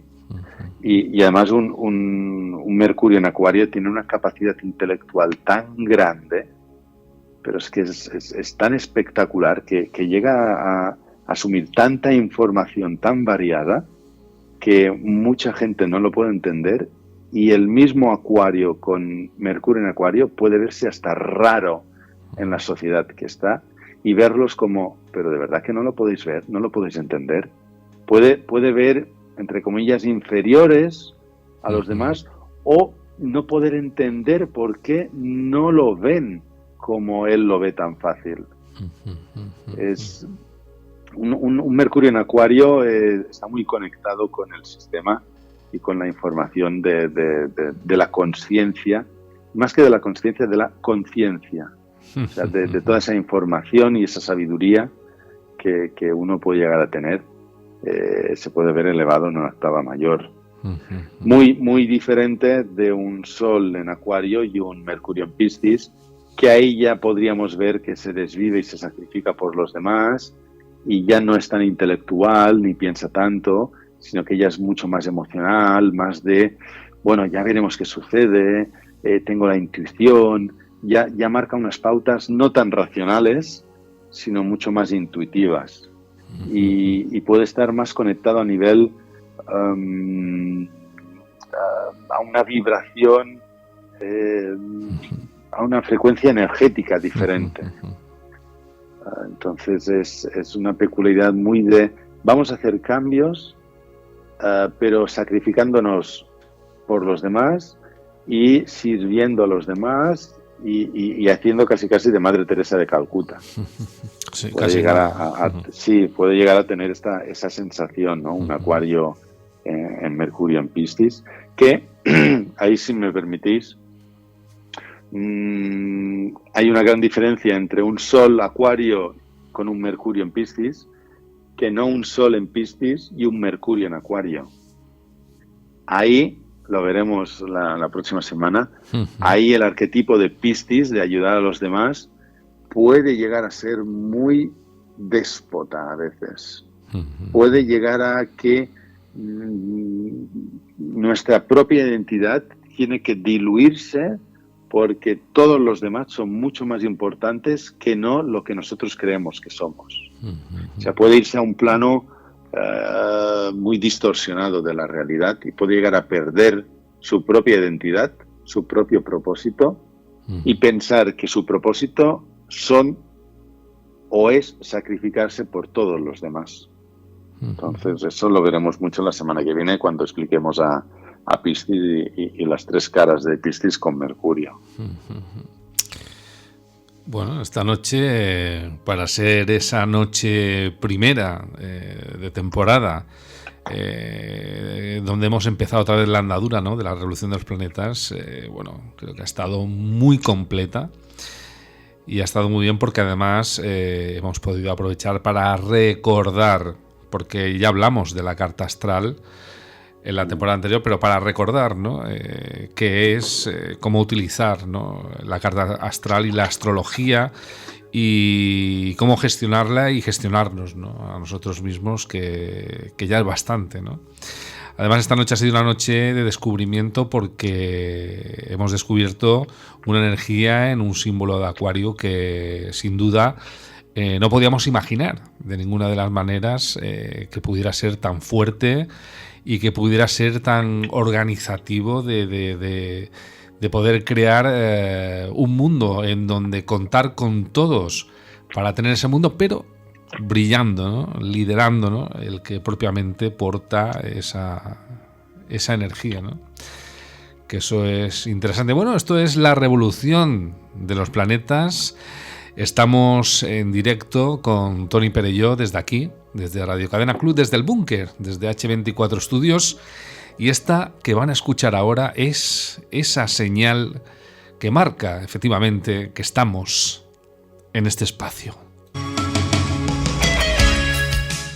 Y además un Mercurio en Acuario tiene una capacidad intelectual tan grande, pero es que es tan espectacular que llega a asumir tanta información tan variada que mucha gente no lo puede entender, y el mismo Acuario con Mercurio en Acuario puede verse hasta raro en la sociedad que está y verlos como, pero de verdad que no lo podéis ver, no lo podéis entender. Puede ver, entre comillas, inferiores a los demás, o no poder entender por qué no lo ven como él lo ve tan fácil. Es un Mercurio en Acuario está muy conectado con el sistema y con la información de la consciencia, más que de la consciencia, de la conciencia. O sea, de toda esa información y esa sabiduría que uno puede llegar a tener, se puede ver elevado en una octava mayor. Muy diferente de un Sol en Acuario y un Mercurio en Piscis, que ahí ya podríamos ver que se desvive y se sacrifica por los demás, y ya no es tan intelectual ni piensa tanto, sino que ya es mucho más emocional, más de, bueno, ya veremos qué sucede, tengo la intuición, ya marca unas pautas no tan racionales, sino mucho más intuitivas. Y puede estar más conectado a nivel, a una vibración, a una frecuencia energética diferente. Entonces es una peculiaridad muy de, vamos a hacer cambios, pero sacrificándonos por los demás y sirviendo a los demás y haciendo casi de Madre Teresa de Calcuta. Sí, puede llegar a tener esa sensación, ¿no? Un Acuario en Mercurio en Piscis, que ahí, si me permitís, hay una gran diferencia entre un Sol Acuario con un Mercurio en Piscis, que no un Sol en Piscis y un Mercurio en Acuario. Ahí lo veremos la próxima semana. Ahí el arquetipo de Piscis, de ayudar a los demás, puede llegar a ser muy déspota a veces. Puede llegar a que nuestra propia identidad tiene que diluirse porque todos los demás son mucho más importantes que no lo que nosotros creemos que somos. O sea, puede irse a un plano muy distorsionado de la realidad y puede llegar a perder su propia identidad, su propio propósito, y pensar que su propósito es sacrificarse por todos los demás. Entonces, eso lo veremos mucho la semana que viene cuando expliquemos a Piscis y las 3 caras de Piscis con Mercurio. Bueno, esta noche, para ser esa noche primera de temporada, donde hemos empezado otra vez la andadura, ¿no?, de la revolución de los planetas, creo que ha estado muy completa y ha estado muy bien, porque además hemos podido aprovechar para recordar, porque ya hablamos de la carta astral en la temporada anterior, pero para recordar, ¿no?, qué es, cómo utilizar, ¿no?, la carta astral y la astrología, y cómo gestionarla y gestionarnos, ¿no?, a nosotros mismos, que ya es bastante, ¿no? Además, esta noche ha sido una noche de descubrimiento, porque hemos descubierto una energía en un símbolo de Acuario que, sin duda, no podíamos imaginar de ninguna de las maneras que pudiera ser tan fuerte y que pudiera ser tan organizativo de de poder crear un mundo en donde contar con todos para tener ese mundo, pero brillando, ¿no? Liderando, ¿no? El que propiamente porta esa energía, ¿no? Que eso es interesante. Bueno, esto es la revolución de los planetas. Estamos en directo con Toni Perelló desde aquí, desde Radio Cadena Club, desde el búnker, desde H24 Studios. Y esta que van a escuchar ahora es esa señal que marca efectivamente que estamos en este espacio.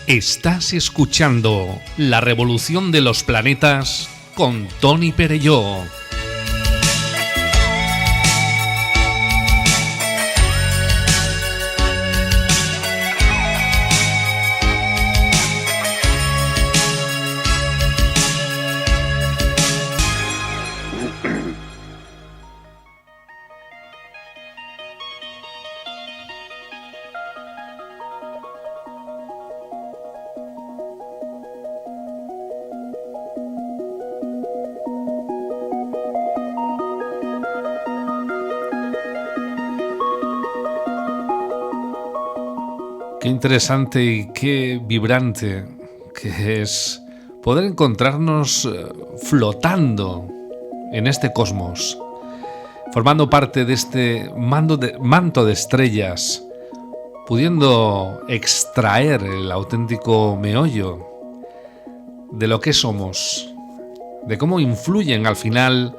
Estás escuchando La Revolución de los Planetas con Toni Perelló. Qué interesante y qué vibrante que es poder encontrarnos flotando en este cosmos, formando parte de este manto de estrellas, pudiendo extraer el auténtico meollo de lo que somos, de cómo influyen al final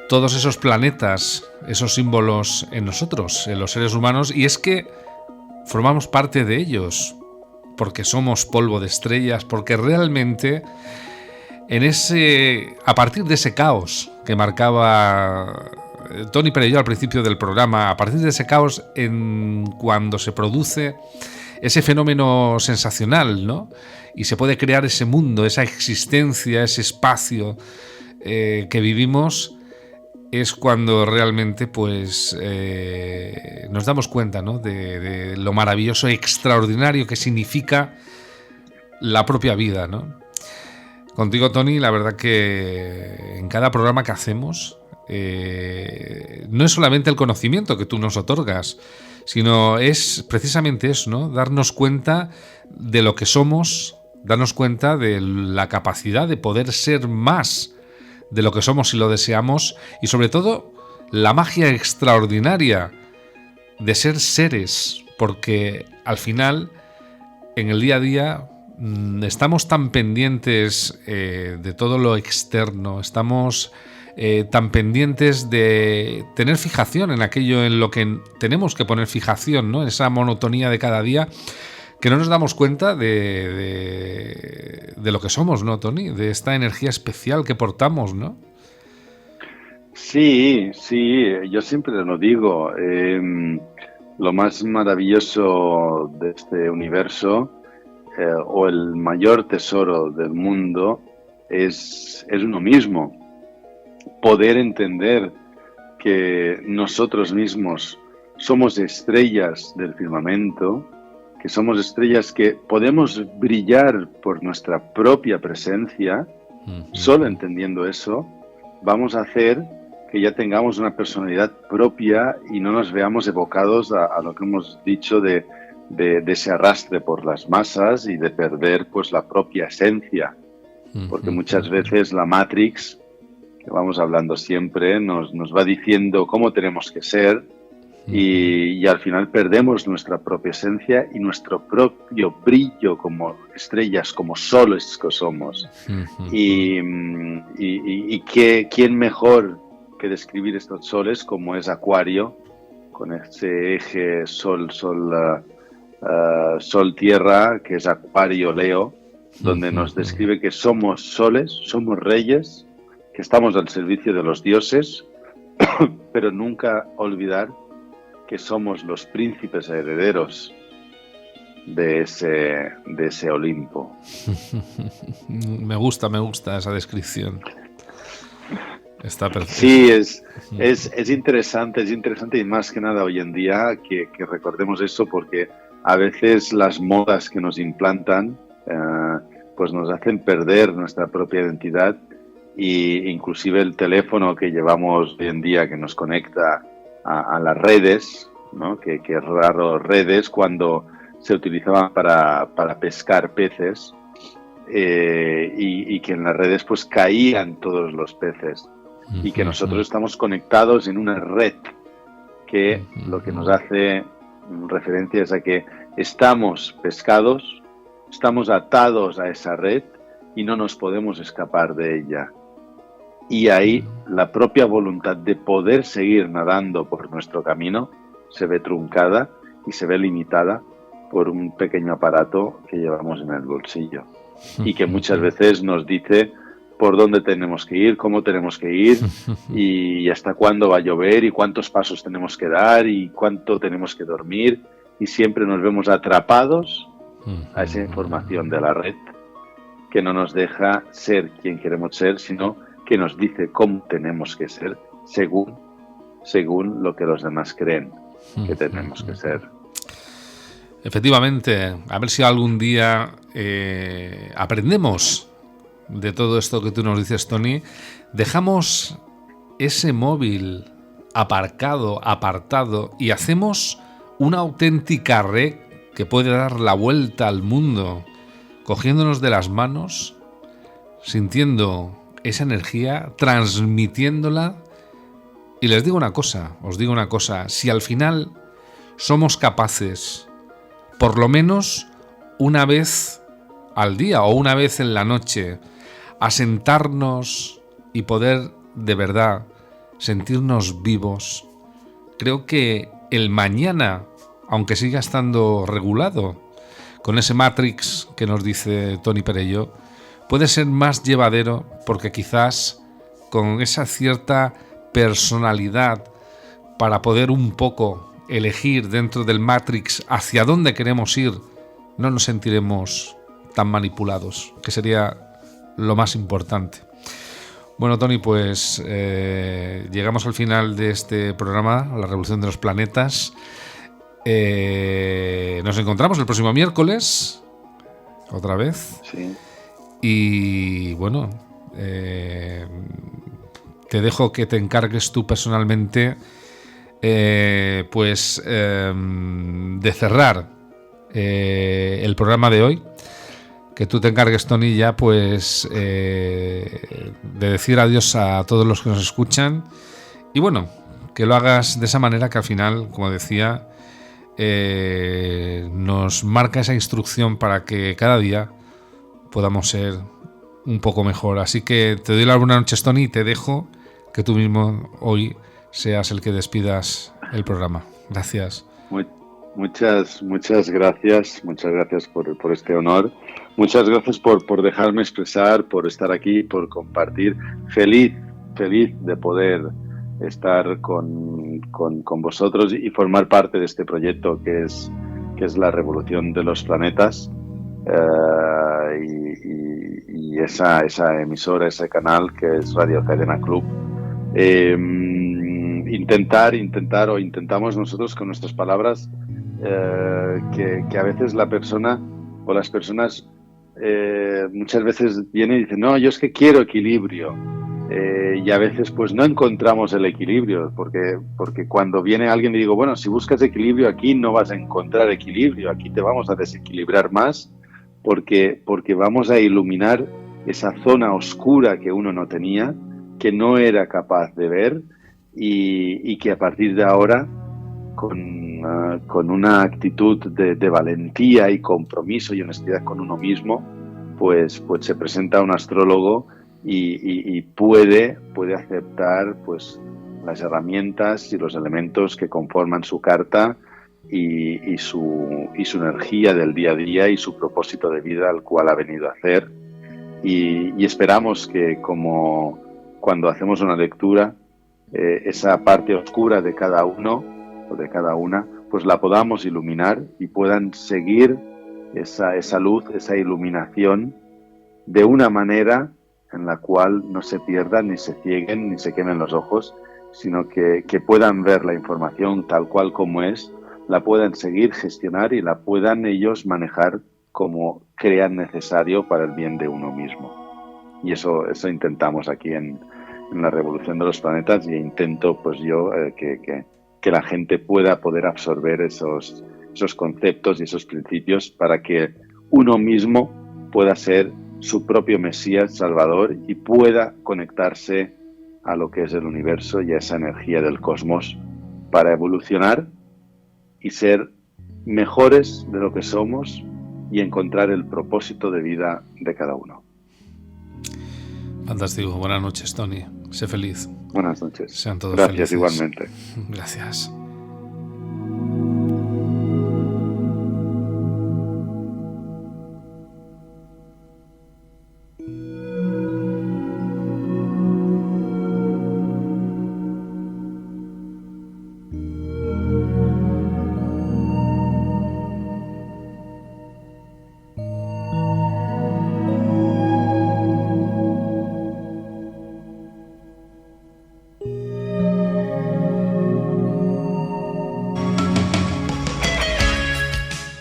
todos esos planetas, esos símbolos en nosotros, en los seres humanos, y es que formamos parte de ellos, porque somos polvo de estrellas, porque realmente a partir de ese caos que marcaba Toni Perelló al principio del programa, a partir de ese caos cuando se produce ese fenómeno sensacional, ¿no? Y se puede crear ese mundo, esa existencia, ese espacio que vivimos, es cuando realmente pues nos damos cuenta, ¿no? de lo maravilloso y extraordinario que significa la propia vida, ¿no? Contigo, Toni, la verdad que en cada programa que hacemos no es solamente el conocimiento que tú nos otorgas, sino es precisamente eso, ¿no? Darnos cuenta de lo que somos, darnos cuenta de la capacidad de poder ser más de lo que somos si lo deseamos, y sobre todo la magia extraordinaria de ser seres, porque al final en el día a día estamos tan pendientes de todo lo externo, estamos tan pendientes de tener fijación en aquello en lo que tenemos que poner fijación, ¿no? Esa monotonía de cada día, que no nos damos cuenta de lo que somos, ¿no, Toni? De esta energía especial que portamos, ¿no? Sí, yo siempre lo digo. Lo más maravilloso de este universo, o el mayor tesoro del mundo, es uno mismo. Poder entender que nosotros mismos somos estrellas del firmamento, que somos estrellas que podemos brillar por nuestra propia presencia. Solo entendiendo eso, vamos a hacer que ya tengamos una personalidad propia y no nos veamos evocados a lo que hemos dicho de ese arrastre por las masas y de perder pues la propia esencia. Porque muchas veces la Matrix, que vamos hablando siempre, nos va diciendo cómo tenemos que ser, y al final perdemos nuestra propia esencia y nuestro propio brillo como estrellas, como soles que somos. Y ¿quién mejor que describir estos soles como es Acuario, con ese eje Sol-Tierra, que es Acuario-Leo, donde nos describe que somos soles, somos reyes, que estamos al servicio de los dioses, pero nunca olvidar que somos los príncipes herederos de ese Olimpo. Me gusta esa descripción. Está perfecto. Sí, es interesante y más que nada hoy en día que recordemos eso, porque a veces las modas que nos implantan pues nos hacen perder nuestra propia identidad, y inclusive el teléfono que llevamos hoy en día que nos conecta a las redes, ¿no? Que es raro redes cuando se utilizaban para pescar peces, y que en las redes pues caían todos los peces, y que nosotros estamos conectados en una red que lo que nos hace referencia es a que estamos pescados, estamos atados a esa red y no nos podemos escapar de ella. Y ahí la propia voluntad de poder seguir nadando por nuestro camino se ve truncada y se ve limitada por un pequeño aparato que llevamos en el bolsillo y que muchas veces nos dice por dónde tenemos que ir, cómo tenemos que ir y hasta cuándo va a llover y cuántos pasos tenemos que dar y cuánto tenemos que dormir, y siempre nos vemos atrapados a esa información de la red que no nos deja ser quien queremos ser, sino que nos dice cómo tenemos que ser según lo que los demás creen que tenemos que ser. Efectivamente, a ver si algún día aprendemos de todo esto que tú nos dices, Tony, dejamos ese móvil apartado y hacemos una auténtica red que puede dar la vuelta al mundo, cogiéndonos de las manos, sintiendo esa energía, transmitiéndola. Y os digo una cosa, si al final somos capaces, por lo menos una vez al día o una vez en la noche, a sentarnos y poder de verdad sentirnos vivos, creo que el mañana, aunque siga estando regulado con ese Matrix que nos dice Tony Perello, puede ser más llevadero, porque quizás con esa cierta personalidad para poder un poco elegir dentro del Matrix hacia dónde queremos ir, no nos sentiremos tan manipulados, que sería lo más importante. Bueno, Tony, pues llegamos al final de este programa, La Revolución de los Planetas. Nos encontramos el próximo miércoles, otra vez. Sí. Y bueno, te dejo que te encargues tú personalmente de cerrar el programa de hoy, que tú te encargues, Tony, ya pues de decir adiós a todos los que nos escuchan, y bueno, que lo hagas de esa manera que al final, como decía, nos marca esa instrucción para que cada día podamos ser un poco mejor. Así que te doy las buenas noches, Tony, y te dejo que tú mismo hoy seas el que despidas el programa. Gracias. Muchas gracias. Muchas gracias por este honor. Muchas gracias por dejarme expresar, por estar aquí, por compartir. Feliz de poder estar con vosotros y formar parte de este proyecto que es la Revolución de los Planetas. Y esa emisora, ese canal que es Radio Cadena Club. Intentamos nosotros con nuestras palabras que a veces la persona o las personas muchas veces vienen y dicen, no, yo es que quiero equilibrio, y a veces pues no encontramos el equilibrio, porque cuando viene alguien y digo, bueno, si buscas equilibrio aquí no vas a encontrar equilibrio, aquí te vamos a desequilibrar más, porque vamos a iluminar esa zona oscura que uno no tenía, que no era capaz de ver, y que a partir de ahora, con una actitud de valentía y compromiso y honestidad con uno mismo, pues se presenta un astrólogo y puede aceptar pues las herramientas y los elementos que conforman su carta y su energía del día a día y su propósito de vida al cual ha venido a hacer, y esperamos que, como cuando hacemos una lectura, esa parte oscura de cada uno o de cada una, pues la podamos iluminar y puedan seguir esa luz, esa iluminación, de una manera en la cual no se pierdan, ni se cieguen, ni se quemen los ojos, sino que puedan ver la información tal cual como es, la puedan seguir, gestionar y la puedan ellos manejar como crean necesario para el bien de uno mismo. Y eso intentamos aquí en la Revolución de los Planetas, y intento pues yo que la gente pueda poder absorber esos conceptos y esos principios para que uno mismo pueda ser su propio Mesías Salvador y pueda conectarse a lo que es el universo y a esa energía del cosmos para evolucionar y ser mejores de lo que somos y encontrar el propósito de vida de cada uno. Fantástico. Buenas noches, Tony. Sé feliz. Buenas noches. Sean todos Gracias, felices. igualmente. Gracias.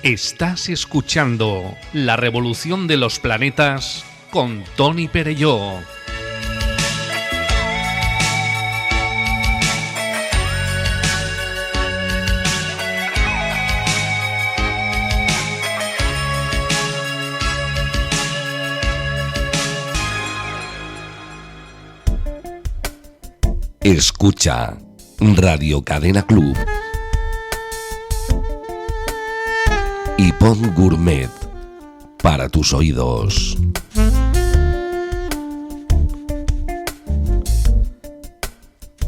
Estás escuchando La Revolución de los Planetas con Tony Perelló. Escucha Radio Cadena Club y pon Gourmet para tus oídos.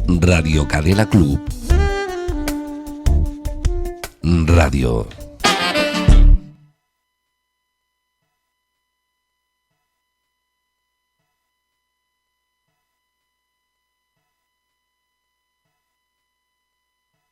Radio Cadena Club. Radio.